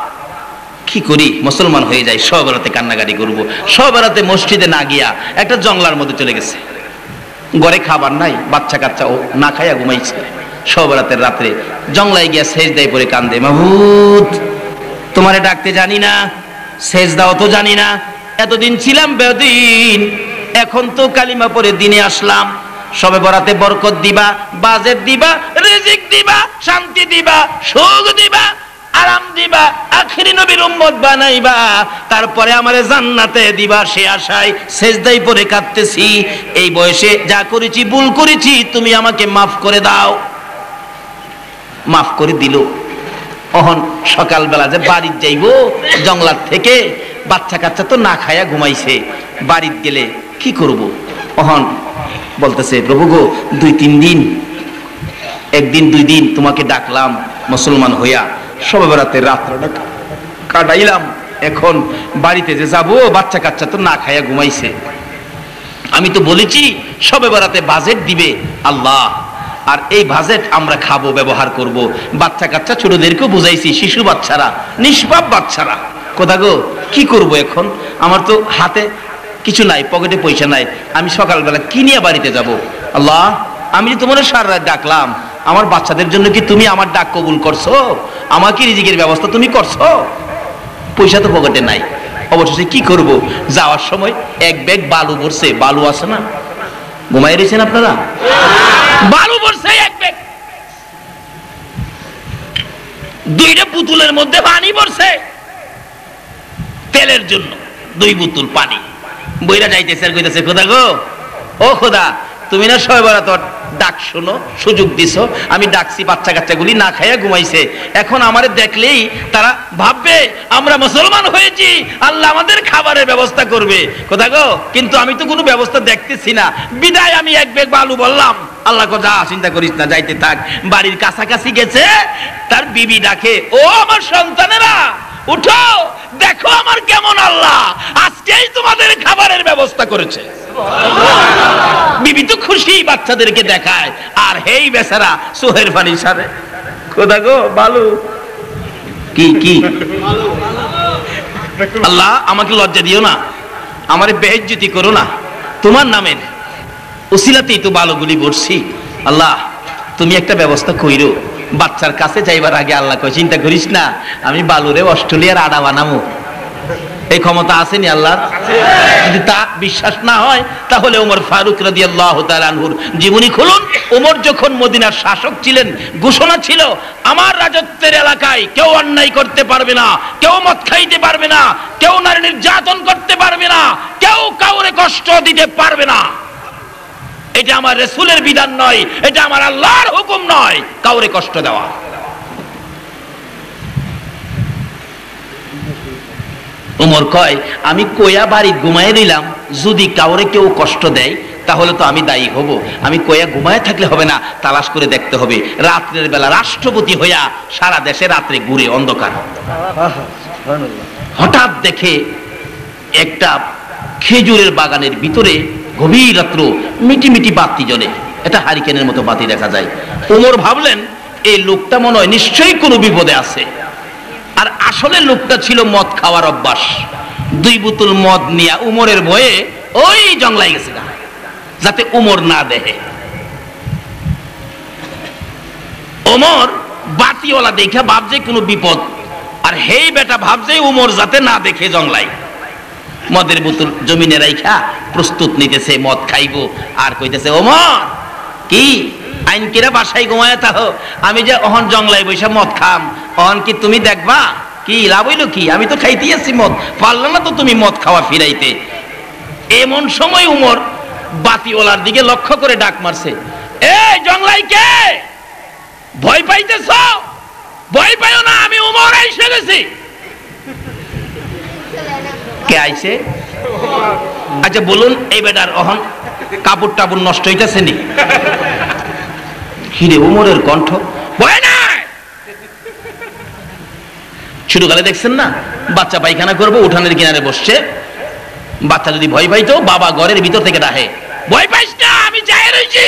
A: কি করি, মুসলমান হয়ে যাই, শবে বরাতে কান্নাকাটি করবো। শবে বরাতে মসজিদে না গিয়া একটা জঙ্গলার মধ্যে চলে গেছে, ঘরে খাবার নাই, বাচ্চা কাচ্চা ও না খাইয়া ঘুমাইছে। শবে বরাতের রাত্রে জঙ্গলায় গিয়া সেজদায় পড়ে কান্দে, মাহবুব তোমারে ডাকতে জানি না, সেজদাও তো জানি না, এতদিন ছিলাম বেদিন, এখন তো কালিমা পড়ে দিনে আসলাম, শবে বরাতে বরকত দিবা, বাজেট দিবা, রিজিক দিবা, শান্তি দিবা, সুখ দিবা, আরাম দিবা, আখিরি নবীর উম্মত বানাইবা, তারপরে আমারে জান্নাতে দিবা, সে আশায় সেজদায় পড়ে কাঁদতেছি। এই বয়সে যা করেছি ভুল করেছি, তুমি আমাকে মাফ করে দাও। মাফ করে দিল। অহন সকালবেলা যে বাড়ির যাইব জঙ্গলার থেকে, বাচ্চা কাচ্চা তো না খায়া ঘুমাইছে, বাড়ির গেলে কি করব। অহন বলতেছে, প্রভু গো 2-3 দিন, একদিন 2 দিন তোমাকে ডাকলাম মুসলমান হইয়া, শবে বরাতের রাত্রটা কাটাইলাম, এখন বাড়িতে যে যাবো বাচ্চা কাচ্চা তো না খায়া ঘুমাইছে, আমি তো বলেছি শবে বরাতে বাজেট দিবে আল্লাহ, আর এই বাজেট আমরা খাবো, ব্যবহার করব, বাচ্চা কাচ্চা ছোটদেরকেও বুঝাইছি, শিশু বাচ্চারা, নিষ্পাপ বাচ্চারা, কোথা গো কি করব এখন, আমার তো হাতে কিছু নাই, পকেটে পয়সা নাই, আমি সকালবেলা কি নিয়ে বাড়িতে যাব। আল্লাহ আমি তোমার সারা রাত ডাকলাম, আমার বাচ্চাদের জন্য কি তুমি আমার ডাক কবুল করছো? আমাকে রিজিকের ব্যবস্থা তুমি করছো? পয়সা তো পকেটে নাই, অবশেষে কি করব? যাওয়ার সময় এক ব্যাগ বালু ভরছে, বালু আছে না, ঘুমাই রয়েছেন আপনারা, বালু ভরছে এক ব্যাগ, 2টা বোতলের মধ্যে পানি ভরছে, তেলের জন্য 2 বোতল পানি বইরা যাইতেছে, আর কইতেছে, খোদা গো, ও খোদা তুমি না শবে বরাত ডাক শোনো, সুযোগ দিছো, আমি ডাকছি, বাচ্চা কাচ্চাগুলি না খাইয়া ঘুমাইছে, এখন আমারে দেখলেই তারা ভাববে আমরা মুসলমান হয়েছি, আল্লাহ আমাদের খাবারের ব্যবস্থা করবে, কোথা গো, কিন্তু আমি তো কোনো ব্যবস্থা দেখতেছি না, বিদায় আমি এক ব্যাগ বালু বললাম। আল্লাহ যা চিন্তা করিস না, যাইতে থাক। বাড়ির কাছাকাছি গেছে, তার বিবি ডাকে, ও আমার সন্তানেরা উঠো, দেখো আমার কেমন আল্লাহ আজকেই তোমাদের খাবারের ব্যবস্থা করেছে। বিবি তো খুশি, বাচ্চাদেরকে দেখায়, আর হেই বেচারা সোহের পানি সারে, খোদা গো বালু কি কি, আল্লাহ আমাকে লজ্জা দিও না, আমারে বেইজ্জতি করো না, তোমার নামের উসিলাতেই তো বালুগুলি বলছি, আল্লাহ তুমি একটা ব্যবস্থা কইরো। বাচ্চার কাছে যাইবার আগে আল্লাহ কয়, চিন্তা করিস না, আমি বালুরে অস্ট্রেলিয়ার আডা বানাবো, এই ক্ষমতা আসেনি আল্লাহর। যদি তা বিশ্বাস না হয় তাহলে ওমর ফারুক রাদিয়াল্লাহু তাআলা আনহুর জীবনী খুলুন। ওমর যখন মদিনার শাসক ছিলেন, ঘোষণা ছিল আমার রাজত্বের এলাকায় কেউ অন্যায় করতে পারবে না, কেউ মদ খাইতে পারবে না, কেউ নারী নির্যাতন করতে পারবে না, কেউ কাউরে কষ্ট দিতে পারবে না। এটা আমার রাসূলের বিধান নয়, এটা আমার আল্লাহর হুকুম নয়, কাউরে কষ্ট দেওয়া। ওমর কয়, আমি কয়া বাড়ি ঘুমায় নিলাম, যদি কাউরে কেউ কষ্ট দেয় তাহলে তো আমি দায়ী হব, আমি কয়া ঘুমায় থাকলে হবে না, তালাশ করে দেখতে হবে। রাত্রের বেলা রাষ্ট্রপতি হইয়া সারা দেশে রাত্রে ঘুরে অন্ধকার, হঠাৎ দেখে একটা খেজুরের বাগানের ভিতরে গভীর রাত্র মিটি মিটি বাতি জ্বলে, এটা হারিকেনের মতো বাতি দেখা যায়। ওমর ভাবলেন এই লোকটা মনে হয় নিশ্চয়ই কোনো বিপদে আছে, আর আসলে লোকটা ছিল মদ খাওয়ার অভ্যাস। 2 বোতল মদ নিয়ে উমরের ভয়ে ওই জঙ্গলায় গেছে যাতে উমর না দেখে। ওমর বাতিওয়ালা দেখে ভাবছে কোনো বিপদ, আর হেই বেটা ভাবছে উমর যাতে না দেখে জঙ্গলায়। মদের বোতল জমিনে রাইখা প্রস্তুত নিতেছে মদ খাইবো, আর কইতেছে ওমর কি আইন কিরা বাসায় ঘুমায় থাকো, আমি যে অহন জংলায় বৈশা মদ খাম, অহন কি তুমি দেখবা? কি লাভ হইল কি? আমি তো খাইতেই আছি মদ, পারলাম না তো তুমি মদ খাওয়া ফিরাইতে। এমন সময় উমর বাতিওয়ালার দিকে লক্ষ্য করে ডাক মারছে, এই জংলাই কে? ভয় পাইতেছ? ভয় পাইও না, আমি উমর এসে গেছি। কে আইছে? আচ্ছা বলুন, এই বেটার অহন কাপড় টাপড় নষ্ট হইতেছে নি? হিরে উমরের কণ্ঠ, ভয় নাই। ছোটকালে দেখছেন না, বাচ্চা পায়খানা করবো উঠানের কিনারে বসছে, বাচ্চা যদি ভয় পাইতো বাবা ঘরের ভিতর থেকে ডাহে, ভয় পাইস না আমি চাই রয়েছি,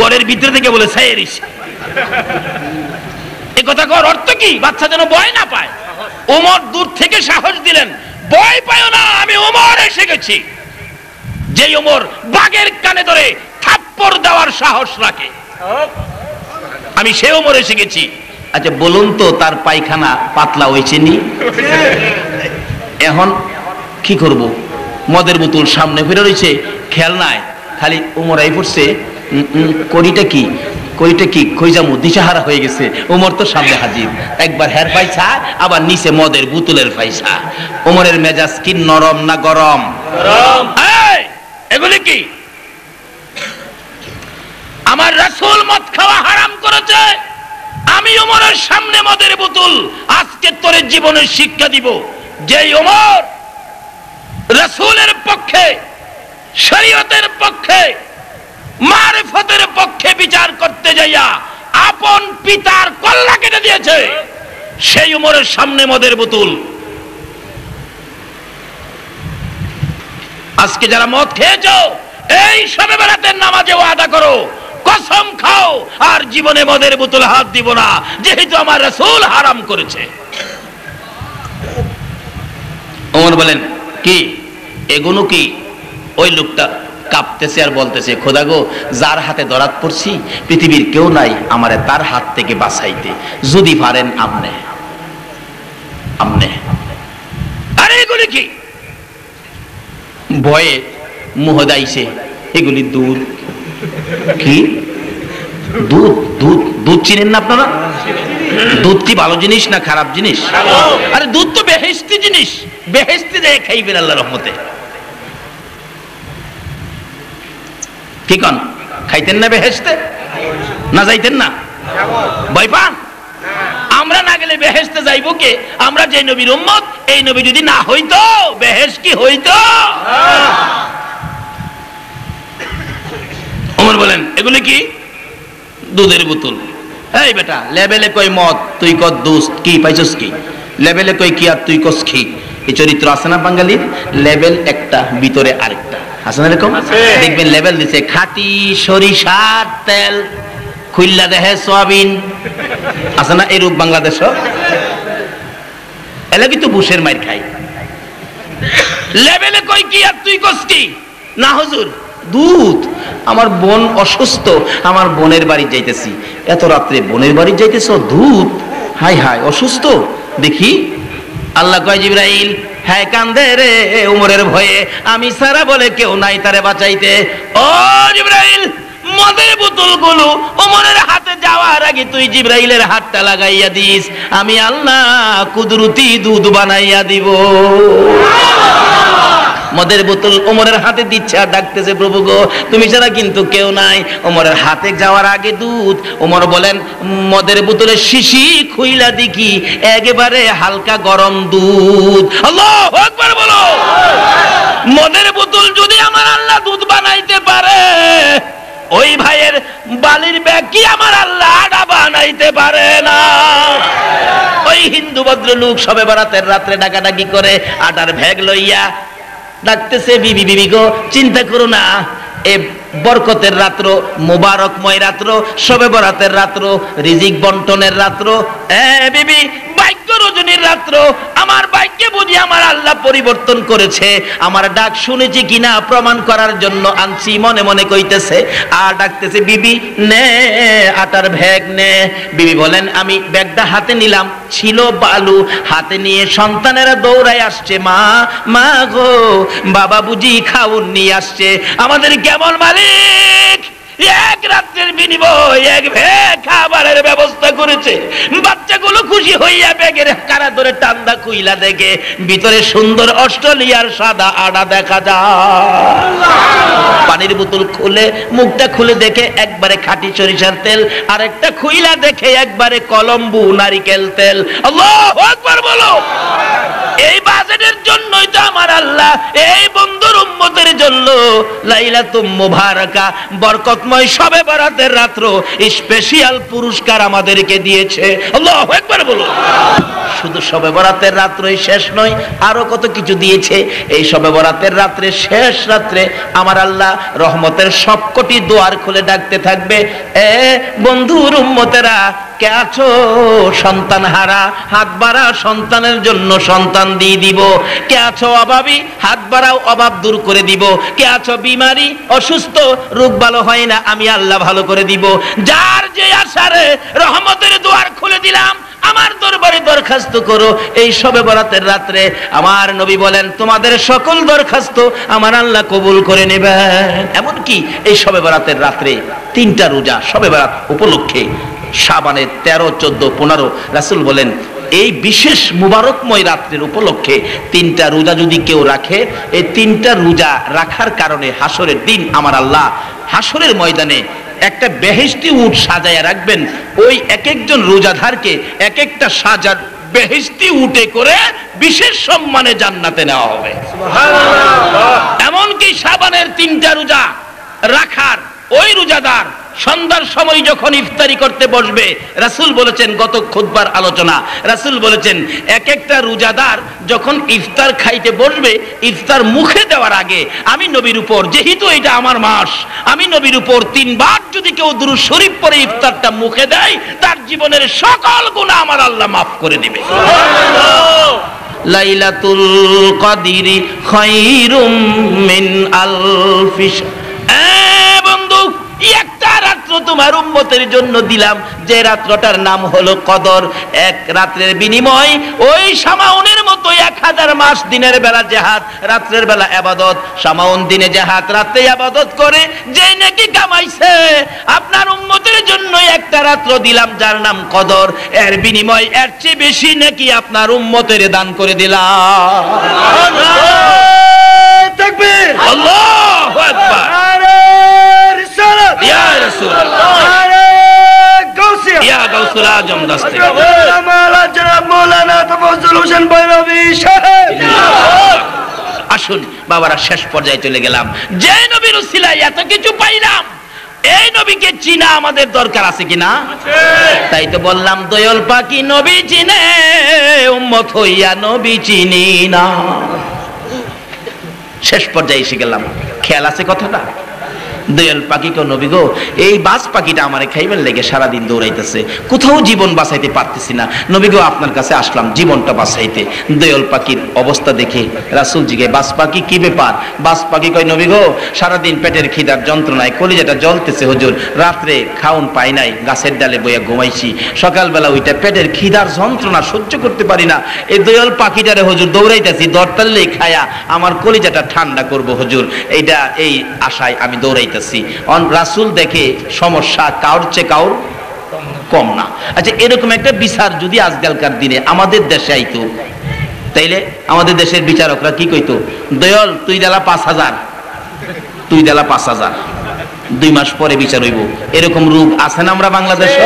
A: ঘরের ভিতর থেকে বলে চাই রয়েছি। এ কথা কর অর্থ কি? বাচ্চা যেন ভয় না পায়। ওমর দূর থেকে সাহস দিলেন, ভয় পায় না, আমি ওমর এসে গেছি। যে ওমর বাঘের কানে ধরে থাপ্পড় দেওয়ার সাহস রাখে, আমি সে ওমর এসে গেছি। আচ্ছা বলুন তো, তার পায়খানা পাতলা হয়েছে নি? এখন কি করব? মদের বোতল সামনে ফিরে রয়েছে, খেয়াল নাই, খালি উমরাই পড়ছে করিটা কি করিটা কি কইজামু, দিশাহারা হয়ে গেছে। উমর তো সামনে হাজির, একবার হের পাইছা, আবার নিচে মদের বোতলের পাইছা। উমরের মেজাজ কি নরম না গরম? গরম। এগুলি কি? আমার রাসূল মদ খাওয়া হারাম করেছে, আমি উমরের সামনে মদের বোতল। আজকে তোর জীবনের শিক্ষা দিব, যে উমর রাসূলের পক্ষে, শরীয়তের পক্ষে, মারিফতের পক্ষে বিচার করতে যাইয়া আপন পিতার কল্লা কেটে দিয়েছে, সেই উমরের সামনে মদের বোতল। আজকে যারা মদ খেয়েছো, এই শবে বরাতের নামাজে ওয়াদা করো, কসম খাও আর জীবনে মদের বোতলে হাত দিব না, যেহেতু আমার রাসূল হারাম করেছে। ওমর বলেন, কি এগুলো কি? ওই লোকটা কাঁপতেছে আর বলতেছে, খোদা গো, যার হাতে ধরাত পড়ছি পৃথিবীর কেউ নাই আমারে তার হাত থেকে বাঁচাইতে, যদি পারেন আমনে আমনে। আরে এগুলি কি? ভয়ে মুহদাইছে, এগুলি দুধ। কি দুধ? দুধ দুধ চিনেন না আপনারা? দুধ কি ভালো জিনিস না খারাপ জিনিস? আরে দুধ তো বেহেশতি জিনিস, বেহেশতি দিয়ে খাইবেন আল্লাহর রহমতে। কি কন, খাইতেন না বেহেশতে? না যাইতেন না? ভয় পান? আমরা না গেলে বেহেশতে যাইব কে? আমরা যে নবীর উম্মত, এই নবী যদি না হইতো বেহেশ কি হইতো? ওমর বলেন, এগুলি কি? দুধের বোতল। এই বেটা, লেবেলে কই মদ, তুই কর দুধ, কি পাইছস কি? লেবেলে কই কি আর তুই কস কি? এই চরিত্র আছে না বাঙালির? লেবেল একটা, ভিতরে আরেকটা, আছে না এরকম? দেখবেন লেবেল দিছে খাঁটি সরিষার তেল, খুললা দেহে সয়াবিন, আছে না এরূপ বাংলাদেশ? এলা কিন্তু বুশের মাইর খাই। লেবেলে কই কি আর তুই কস কি? না হুজুর, দুধ। আমার বোন অসুস্থ, আমার বোনের বাড়ি যাইতেছি। এত রাত্রে বোনের বাড়ি যাইতেছ, দুধ? হাই হাই, অসুস্থ দেখি। আল্লাহ কয়, জিবরাইল, হ্যাঁ কান্দে রে উমরের ভয়ে, আমি সারা বলে কেউ নাই তারে বাঁচাইতে। ও জিবরাইল, মদের বোতলগুলো ওমরের হাতে যাওয়ার আগে তুই জিবরাইলের হাতটা লাগাইয়া দিস, আমি আল্লাহ কুদরতি দুধ বানাইয়া দিব। মদের বোতল ওমরের হাতে দিচ্ছে আর ডাকতেছে, প্রভু গো, তুমি ছাড়া কিন্তু কেউ নাই। ওমরের হাতে যাওয়ার আগে দুধ। ওমর বলেন, মদের বোতলের শিশি খুইলা দেখি একেবারে হালকা গরম দুধ। আল্লাহু আকবার বলো। মদের বোতল যদি আমার আল্লাহ দুধ বানাইতে পারে, ওই ভাইয়ের বালির ব্যাগ কি আমার আল্লাহ আডা বানাইতে পারে না? ওই হিন্দু ভদ্রলোক শবে বরাতের রাত্রে ডাকাডাকি করে আটার ব্যাগ লইয়া ডাকতেছে, বিবি বিবি গো, চিন্তা করো না, এ বরকতের রাত্র, মোবারকময় রাত্র, শবে বরাতের রাত্র, রিজিক বন্টনের রাত্র। বিবি, ভাগ্য রজনীর রাত্র আমার ভাগ্যে বুঝি আমার আল্লাহ পরিবর্তন করেছে। আমার ডাক শুনেছি কিনা প্রমাণ করার জন্য আনছি। মনে মনে কইতেছে আর ডাকতেছে, বিবি নে আটার ব্যাগ নে। বিবি বলেন আমি ব্যাগটা হাতে নিলাম, ছিল বালু। হাতে নিয়ে সন্তানেরা দৌড়ায় আসছে, মা মা গো বাবা বুঝি খাউন নিয়ে আসছে। আমাদের কেমন মালিক এক রাত্রের বিনিময় এক ব্যাগ খাবারের ব্যবস্থা করেছে। বাচ্চাগুলো খুশি হইয়া ব্যাগের কারা ধরে টান্দা খুইলা দেখে ভিতরে সুন্দর অস্ট্রেলিয়ার সাদা আড়া দেখা যায়। পানির বোতল খুলে মুখটা খুলে দেখে একবারে খাঁটি সরিষার তেল, আর একটা খুইলা দেখে একবারে কলম্বু নারিকেল তেল। আল্লাহু আকবার বলো। এই বাজেটের জন্যই তো আমার আল্লাহ এই বন্ধুর উম্মতের জন্য লাইলাতুম মুবারাকা বরকতময় শবে বরাতের রাত্র স্পেশাল পুরস্কার আমাদেরকে দিয়েছে। আল্লাহু আকবার বলো। শুধু শবে বরাতের রাত্রই শেষ নয়, আরো কত কিছু দিয়েছে। এই শবে বরাতের রাত্রে শেষ রাত্রে আমার আল্লাহ রহমতের সবকটি দুয়ার খুলে ডাকতে থাকবে, এ বন্ধুর উম্মতেরা কে আছো সন্তান হারা, হাত বাড়া, সন্তানের জন্য সন্তান দিয়ে দিব। কে আছো অভাবী, হাত বাড়াও, অভাব দূর করে দিব। কে আছো বিমারি, অসুস্থ, রোগ ভালো হয় না, আমি আল্লাহ ভালো করে দিব। যার যে আশারে রহমতের দুয়ার খুলে দিলাম, আমার দরবারে দরখাস্ত করো। এই শবে বরাতের রাত্রে আমার নবী বলেন তোমাদের সকল দরখাস্ত আমার আল্লাহ কবুল করে নেবেন। এমনকি এই শবে বরাতের রাত্রে 3টা রোজা শবে বরাত উপলক্ষে শাবানের 13, 14, 15 রাসূল বলেন এই বিশেষ মুবারকময় রাত্রের উপলক্ষে 3টা রোজা যদি কেউ রাখে, এই 3টা রোজা রাখার কারণে হাসরের দিন আমার আল্লাহ হাসরের ময়দানে একটা বেহেশতি উট সাজায়া রাখবেন। ওই এক একজন রোজাধারকে এক একটা সাজার বেহেশতি উটে করে বিশেষ সম্মানে জান্নাতে নেওয়া হবে। সুবহানাল্লাহ। এমনকি শাবানের 3টা রোজা রাখার ওই রোজাদার সন্ধ্যার সময় যখন ইফতারি করতে বসবে, রাসূল বলেছেন, গত খুতবার আলোচনা, রাসূল বলেছেন এক একটা রোজাদার যখন ইফতার খাইতে বসবে, ইফতার মুখে দেওয়ার আগে আমি নবীর উপর, যেহেতু এটা আমার মাস, আমি নবীর উপর 3 বার যদি কেউ দুরূদ শরীফ পড়ে ইফতারটা মুখে দেয়, তার জীবনের সকল গুনাহ আমার আল্লাহ মাফ করে দেবে। সুবহানাল্লাহ। লাইলাতুল কদরি খায়রুম মিন আলফি একটা রাত্র তোমার উম্মতের জন্য দিলাম, যে রাত্রটার নাম হলো কদর। এক রাত্রের বিনিময় ওই সামাউনের মতো 1000 মাস দিনের বেলা জিহাদ, রাত্রের বেলা ইবাদত। সামাউন দিনে জিহাদ, রাতে ইবাদত করে যে নেকি কামাইছে, আপনার উম্মতের জন্য একটা রাত্র দিলাম যার নাম কদর। এর বিনিময় এর চেয়ে বেশি নেকি আপনার উম্মতের দান করে দিলাম। সুবহানাল্লাহ। তাকবীর। আল্লাহু আকবার। ইয়া রাসূলুল্লাহ, ইয়া গাউসুল আজম দস্তে মাওলানা তাফাজ্জুল হোসেন বৈরবী সাহেব। আসুন বাবারা, শেষ পর্যায়ে চলে গেলাম। যে নবীর উসিলায় এত কিছু পাইলাম, এই নবীকে চিনা আমাদের দরকার আছে কিনা? তাই তো বললাম দয়াল পাকি নবী চিনে, উম্মত হইয়া নবী চিনি না। শেষ পর্যায়ে এসে গেলাম। খেয়াল আছে কথাটা? দয়াল পাখি কো নবী গো, এই বাস পাখিটা আমারে খাইবার লেগে সারাদিন দৌড়াইতেছে, কোথাও জীবন বাঁচাইতে পারতেছি না। নবী গো আপনার কাছে আসলাম জীবনটা বাঁচাইতে। দয়াল পাখির অবস্থা দেখে রাসূল জিগে, বাস পাখি কি ব্যাপার? বাস পাখি কয়, নবী গো সারাদিন পেটের খিদার যন্ত্রণায় কলিজাটা জ্বলতেছে হুজুর, রাত্রে খাউন পাই নাই, গাছের ডালে বইয়া ঘুমাইছি, সকালবেলা ওইটা পেটের খিদার যন্ত্রণা সহ্য করতে পারি না, এই দয়াল পাখিটারে হুজুর দৌড়াইতেছি, দরতাল্লেই খায়া আমার কলিজাটা ঠান্ডা করব হুজুর, এইটা এই আশায় আমি দৌড়াই। রাসূল দেখে সমস্যা কাউর চেয়ে কাউর কম না। আচ্ছা, এরকম একটা বিচার যদি আজকালকার দিনে আমাদের দেশে আইতো, তাইলে আমাদের দেশের বিচারকরা কি কইতো? দয়াল তুই দিলা 5000, তুই দিলা 5000, 2 মাস পরে বিচার হইব। এরকম রূপ আছে না আমরা বাংলাদেশে?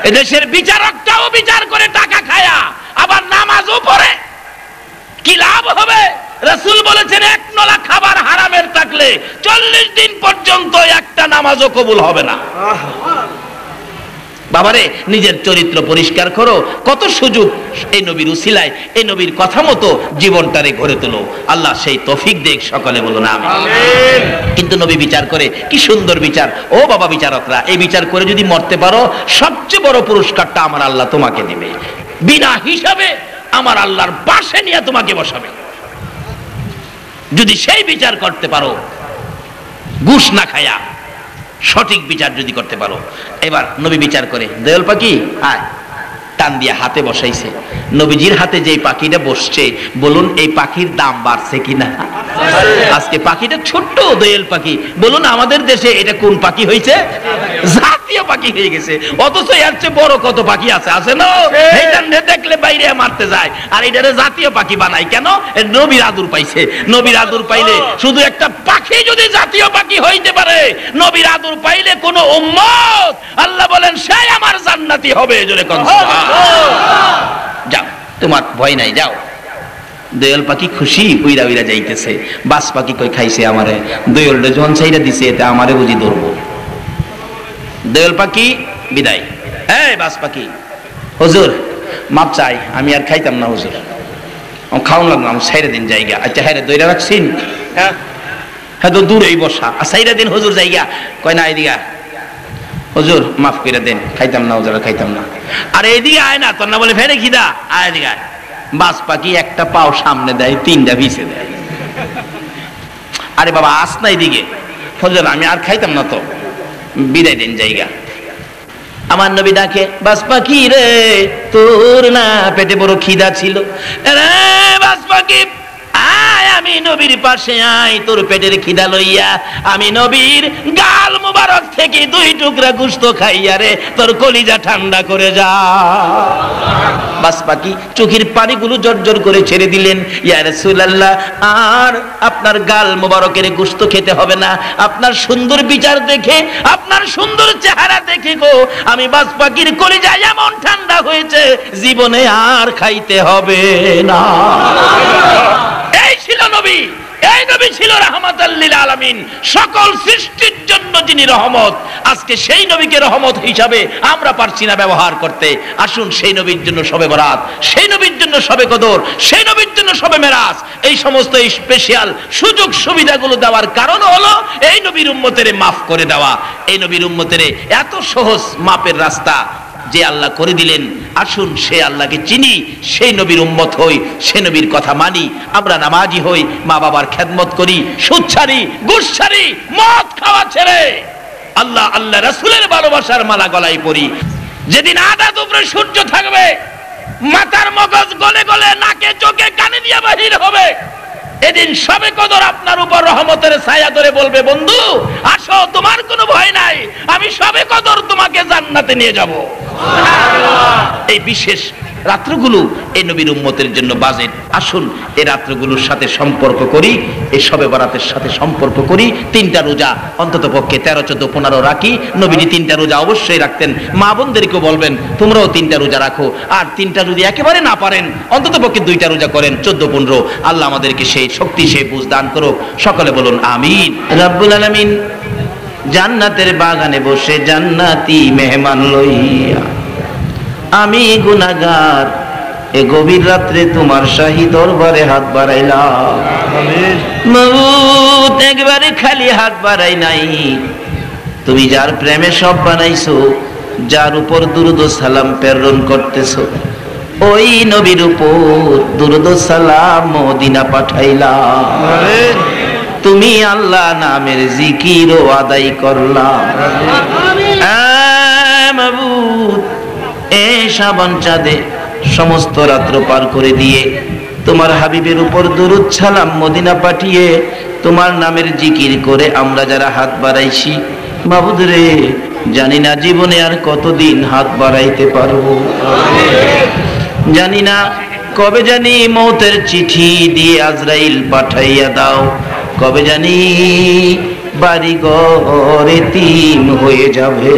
A: এদেশের বিচারকটাও বিচার করে টাকা খায়া আবার নামাজও পড়ে, কি লাভ হবে? রাসূল বলেছেন 1 নলা খাবার হারামের থাকলে 40 দিন পর্যন্ত একটা নামাজও কবুল হবে না। বাবারে, নিজের চরিত্র পরিষ্কার করো। কত সুযোগ এই নবীর উসিলায়, এই নবীর কথা মতো জীবনটারে গড়ে তোলো। আল্লাহ সেই তৌফিক দেখ, সকলে বলুন আমিন। কিন্তু নবী বিচার করে, কি সুন্দর বিচার। ও বাবা বিচারকরা, এই বিচার করে যদি মরতে পারো, সবচেয়ে বড় পুরস্কারটা আমার আল্লাহ তোমাকে দিবে। বিনা হিসাবে আমার আল্লাহর পাশে নিয়ে তোমাকে বসাবে। যদি সেই বিচার করতে পারো, ঘুষ না খায়া সঠিক বিচার যদি করতে পারো। এবার নবী বিচার করে, দয়াল পাখি আয়, টান দিয়ে হাতে বসাইছে। নবীজির হাতে যে পাখিটা বসছে, বলুন এই পাখির দাম বাড়ছে কিনা? আজকে পাখিটা ছোট্ট দোয়েল পাখি, বলুন আমাদের দেশে এটা কোন পাখি হয়েছে? জাতীয় পাখি হয়ে গেছে। অথচ এর চেয়ে বড় কত পাখি আছে, আছে না? এইটা দেখলে বাইরে মারতে যায়, আর এটারে জাতীয় পাখি বানাই কেন? নবীর আদর পাইছে। নবীর আদর পাইলে, শুধু একটা পাখি যদি জাতীয় পাখি হইতে পারে, নবীর আদর পাইলে কোন উম্মত, আল্লাহ বলেন সে আমার জান্নাতি হবে। জোরে কোন যাও, তোমার ভয় নাই, যাও। দয়াল পাখি খুশি উইরা উইরা যাইতেছে। বাস পাখি কই খাইছে আমারে, দয়ালটা যখন চাইরা দিছে এতে আমারে বুঝি ধরবো। দয়াল পাখি বিদায়। এই বাস পাখি, হুজুর মাপ চাই, আমি আর খাইতাম না হুজুর, খাওয়ান লাগলাম, সাইরা দিন জায়গা। আচ্ছা হ্যাঁ রে, দইরা রাখছিন? হ্যাঁ তো দূরেই বসা, সাইরা দিন হুজুর জায়গা। কয় না এদিকে হুজুর মাফ করে দেন, খাইতাম না হুজুর, খাইতাম না। আরে এদিকে আয় না, তোর না বলে ফেরে খিদা, আয় এদিকে আয়। বাস পাখি একটা পাও সামনে দেয়, তিনটা পিছে দেয়। আরে বাবা আস না এদিকে, হুজুর আমি আর খাইতাম না, তো বিদায় দেন জায়গা। আমার নবী ডাকে, বাস পাখি রে, তোর না পেটে বড় খিদা ছিল? রে বাস পাখি আয়, আমি নবীর পাশে আয়, তোর পেটের খিদা লইয়া আমি নবীর গাল মুবারক থেকে 2 টুকরা গোশত খাইয়া রে তোর কলিজা ঠান্ডা করে যা। বাস পাখি চোখের পানিগুলো জর্জর করে ছেড়ে দিলেন। ইয়া রাসূলুল্লাহ, আর আপনার গাল মুবারকের গোশত খেতে হবে না, আপনার সুন্দর বিচার দেখে, আপনার সুন্দর চেহারা দেখে গো আমি বাস পাখির কলিজা এমন ঠান্ডা হয়েছে, জীবনে আর খাইতে হবে না। এই ছিল নবী, এই নবী ছিল রাহমাতাল লিল আলামিন, সকল সৃষ্টির জন্য যিনি রহমত। আজকে সেই নবীকে রহমত হিসাবে আমরা পারছি না ব্যবহার করতে। আসুন সেই নবীর জন্য শবে বরাত, সেই নবীর জন্য শবে কদর, সেই নবীর জন্য শবে মেরাজ, এই সমস্ত স্পেশাল সুযোগ সুবিধাগুলো দেওয়ার কারণ হলো এই নবীর উম্মতের মাফ করে দেওয়া। এই নবীর উম্মতের এত সহজ মাপের রাস্তা যে আল্লাহ করে দিলেন। আসুন সে আল্লাহকে চিনি, সেই নবীর উম্মত হই, সে নবীর কথা মানি, আমরা নামাজি হই, মা বাবার খেদমত করি, সুদ ছাড়ি, ঘুষ ছাড়ি, মদ খাওয়া ছেড়ে আল্লাহ আল্লাহ রাসূলের ভালোবাসার মালা গলায় পরি। যেদিন আধা দুপুরে সূর্য থাকবে, মাথার মগজ গলে গলে নাকে চোখে কানে দিয়ে বাহির হবে, এদিন শবে কদর আপনার উপর রহমতের ছায়া ধরে বলবে, বন্ধু আসো, তোমার কোনো ভয় নাই, আমি শবে কদর তোমাকে জান্নাতে নিয়ে যাব। এই বিশেষ রাত্রগুলো এই নবীর উম্মতের জন্য বাজেট। আসুন এই রাত্রগুলোর সাথে সম্পর্ক করি, এই শবে বরাতের সাথে সম্পর্ক করি। 3টা রোজা অন্তত পক্ষে 13, 14, 15 রাখি। নবীজি 3টা রোজা অবশ্যই রাখতেন। মা বোনদেরকেও বলবেন তোমরাও 3টা রোজা রাখো, আর 3টা যদি একেবারে না পারেন অন্তত পক্ষে 2টা রোজা করেন, 14, 15। আল্লাহ আমাদেরকে সেই শক্তি, সেই বুঝ দান করুক। সকলে বলুন আমিন। রব্বুল আলামিন জান্নাতের বাগানে বসে জান্নাতি মেহমান লইয়া আমি গুনাহগার এ গভীর রাত্রে তোমার শাহী দরবারে হাত বাড়াইলাম। আমিন। মাবুদ একবারে খালি হাত বাড়াই নাই, তুমি যার প্রেমে সব বানাইছো, যার উপর দুরূদ ও সালাম প্রেরণ করতেছো, ওই নবীর উপর দুরূদ ও সালাম মদিনা পাঠাইলাম। আমিন। তুমি আল্লাহ নামের জিকির ও আদায় করলাম। আমিন। মাবুদ এই শাবান চাঁদে সমস্ত রাত্র পার করে দিয়ে তোমার হাবিবের উপর দুরূদ সালাম মদিনা পাঠিয়ে তোমার নামের জিকির করে আমরা যারা হাত বাড়াইছি, মাবুদ রে জানি না জীবনে আর কতদিন হাত বাড়াইতে পারবো, জানি না কবে জানি মৌতের চিঠি দিয়ে আজরাইল পাঠাইয়া দাও, কবে জানি বাড়ি ঘর এতিম হয়ে যাবে,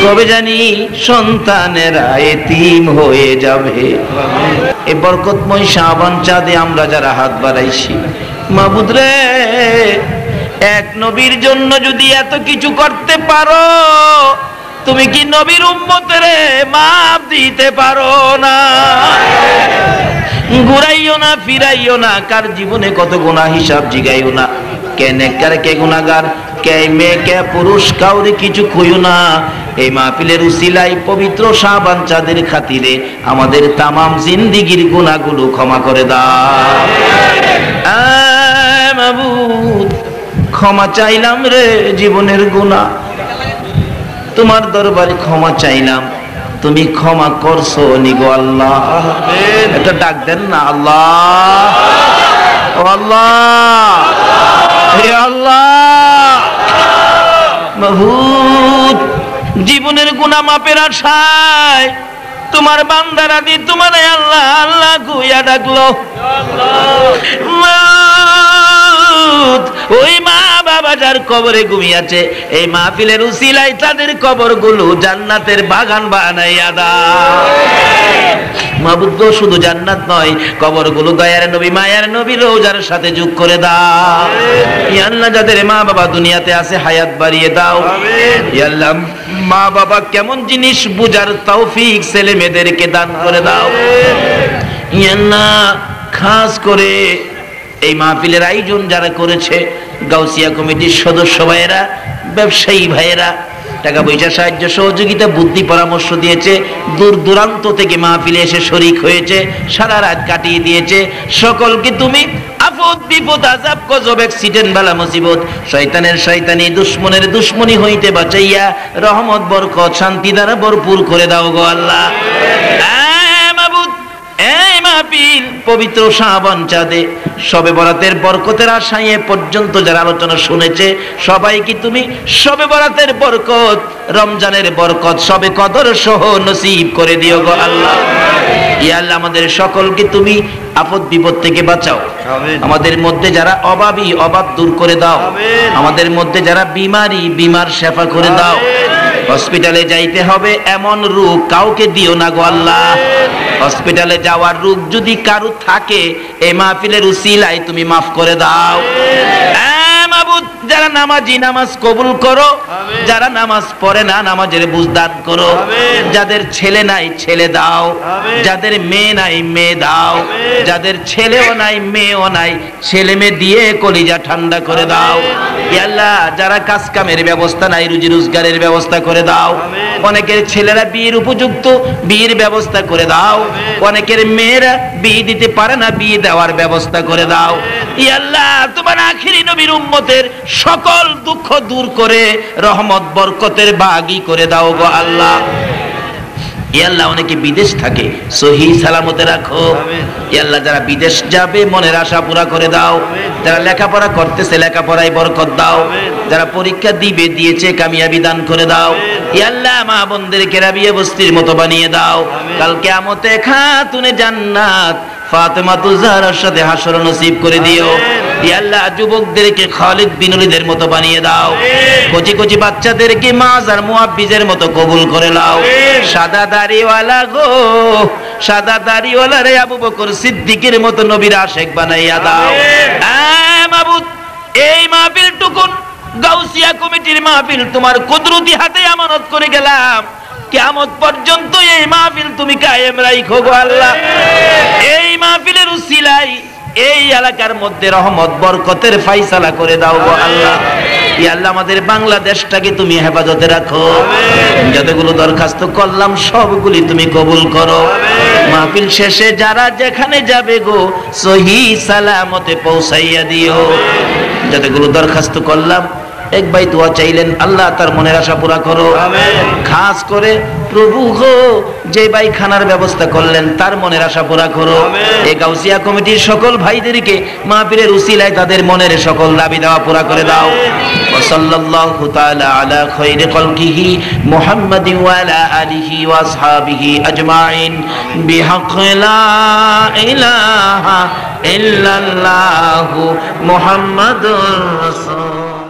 A: কবে জানি সন্তানেরা এতিম হয়ে যাবে। এ বরকতময় শাবান চাঁদে আমরা যারা হাত বাড়াইছি, মাবুদ রে এক নবীর জন্য যদি এত কিছু করতে পারো, তুমি কি নবীর উম্মতের মাপ দিতে পারো না? ঘুরাইও না, ফিরাইও না, কার জীবনে কত গুনাহ হিসাব জিগাইও না। কে নেককার, কে গুনাহগার, কে মেয়ে কে পুরুষ কাউরে কিছু কইও না। এই মাহফিলের উসিলায় পবিত্র শাবান চাঁদের খাতিরে আমাদের তামাম জিন্দেগীর গুনাহগুলো ক্ষমা করে দাও। মাবুদ ক্ষমা চাইলাম রে জীবনের গুনাহ, তোমার দরবারে ক্ষমা চাইলাম, তুমি ক্ষমা করছো নিগো আল্লাহ। একটা ডাক দেন না, আল্লাহ ও আল্লাহ, হে আল্লাহ। মাবুদ জীবনের গুনাহ মাপের আশায় তোমার বান্দারা দি তোমার আল্লাহ আল্লাহ গুইয়া ডাকলো। ওই মা বাবা যার কবরে ঘুমিয়েছে এই মাহফিলের উসিলায় তাদের কবরগুলো জান্নাতের বাগান বানাইয়া দাও। মাবুদ গো শুধু জান্নাত নয়, কবরগুলো দয়ার নবী মায়ার নবী রওজার সাথে যোগ করে দাও। ইয়া আল্লাহ যাদের মা বাবা দুনিয়াতে আছে হায়াত বাড়িয়ে দাও। ইয়া আল্লাহ মা বাবা কেমন জিনিস বুঝার তৌফিক ছেলে মেয়েদেরকে দান করে দাও। ইয়া আল্লাহ খাস করে এই মাহফিলের আয়োজন যারা করেছে, গাউসিয়া কমিটির সদস্য ভাইয়েরা, ব্যবসায়ী ভাইয়েরা, টাকা পয়সা সাহায্য সহযোগিতা বুদ্ধি পরামর্শ দিয়েছে, দূর দূরান্ত থেকে মাহফিলে এসে শরীক হয়েছে, সারা রাত কাটিয়ে দিয়েছে, সকলকে তুমি আপদ বিপদ আযাব গজব অ্যাক্সিডেন্ট বালা মুসিবত শয়তানের শয়তানি দুশমনের দুশমনি হইতে বাঁচাইয়া রহমত বরকত শান্তি দ্বারা ভরপুর করে দাও গো আল্লাহ। এই মাহফিল পবিত্র শাবান চাঁদে শবে বরাতের বরকতের আশায় এ পর্যন্ত যারা আলোচনা শুনেছে সবাইকে তুমি শবে বরাতের বরকত, রমজানের বরকত, শবে কদর সহ নসিব করে দিও গো আল্লাহ। ইয়া আল্লাহ আমাদের সকলকে তুমি আপদ বিপদ থেকে বাঁচাও। আমাদের মধ্যে যারা অভাবী অভাব দূর করে দাও। আমাদের মধ্যে যারা বিমারি বিমার শেফা করে দাও। হসপিটালে যাইতে হবে এমন রোগ কাউকে দিও না গো আল্লাহ। হসপিটালে যাওয়ার রোগ যদি কারো থাকে এই মাহফিলের উসিলায় তুমি মাফ করে দাও। মাবুদ যারা নামাজি নামাজ কবুল করো, যারা নামাজ পড়ে না নামাজের বুঝ দান করো, যাদের ছেলে নাই ছেলে দাও, যাদের মেয়ে নাই মেয়ে দাও, যাদের ছেলেও নাই মেয়েও নাই ছেলে মেয়ে দিয়ে কলিজা ঠান্ডা করে দাও। ইয়া আল্লাহ যারা কাজ কামের ব্যবস্থা নাই রুজি রোজগারের ব্যবস্থা করে দাও। অনেকের ছেলেরা বিয়ের উপযুক্ত, বিয়ের ব্যবস্থা করে দাও। অনেকের মেয়েরা বিয়ে দিতে পারে না, বিয়ে দেওয়ার ব্যবস্থা করে দাও। ইয়া আল্লাহ তোমার আখিরি নবীর উম্মতের সকল দুঃখ দূর করে রহমত বরকতের বাগী করে দাও গো আল্লাহ। ইয়া আল্লাহ অনেকে বিদেশ থাকে সহি সালামতে রাখো। ইয়া আল্লাহ যারা বিদেশ যাবে মনের আশা পুরা করে দাও। যারা লেখাপড়া করতেছে লেখাপড়ায় বরকত দাও। যারা পরীক্ষা দিবে দিয়েছে কামিয়াবি দান করে দাও। ইয়া আল্লাহ মা বোনদেরকে রাবিয়া বস্তির মতো বানিয়ে দাও। কাল কিয়ামতে খাতুনে জান্নাত ফাতেমাতুজ জাহরার সাথে হাসর নসিব করে দিও। ইয়া আল্লাহ যুবকদেরকে খালিদ বিন ওলীদের মতো বানিয়ে দাও। কচি কচি বাচ্চাদেরকে মাজার মুআব্বিজের মতো কবুল করে নাও। সাদা দাড়িওয়ালা গো, সাদা দাড়িওয়ালা রে আবু বকর সিদ্দিকের মতো নবীর আশিক বানাইয়া দাও। মাবুদ এই মাহফিল টুকুন গাউসিয়া কমিটির মাহফিল তোমার কুদরতি হাতে আমানত করে গেলাম। কিয়ামত পর্যন্ত এই মাহফিল তুমি কায়েম রাখো গো আল্লাহ। এই মাহফিলের উসিলায় এই এলাকার মধ্যে রহমত বরকতের ফায়সালা করে দাও গো আল্লাহ। ইয়া আল্লাহ আমাদের বাংলাদেশটাকে তুমি হেফাজতে রাখো। যতগুলো দরখাস্ত করলাম সবগুলি তুমি কবুল করো। মাহফিল শেষে যারা যেখানে যাবে গো সহি সালামতে পৌঁছাইয়া দিও। যতগুলো দরখাস্ত করলাম এক ভাই দোয়া চাইলেন আল্লাহ তার মনের আশা পুরা করো। খাস করে প্রভু গো যে ভাই খানার ব্যবস্থা করলেন তার মনের আশা পুরা করো। এই গাউসিয়া কমিটির সকল ভাইদেরকে মাহফিলের উসিলায় তাদের মনের সকল দাবি দেওয়া পুরা করে দাও। সাল্লাল্লাহু তাআলা আলা খায়রি খালকিহি মুহাম্মাদিন ওয়া আলা আলিহি ওয়া আসহাবিহি আজমাইন বিহাক্কি লা ইলাহা ইল্লাল্লাহু মুহাম্মাদুর রাসূল।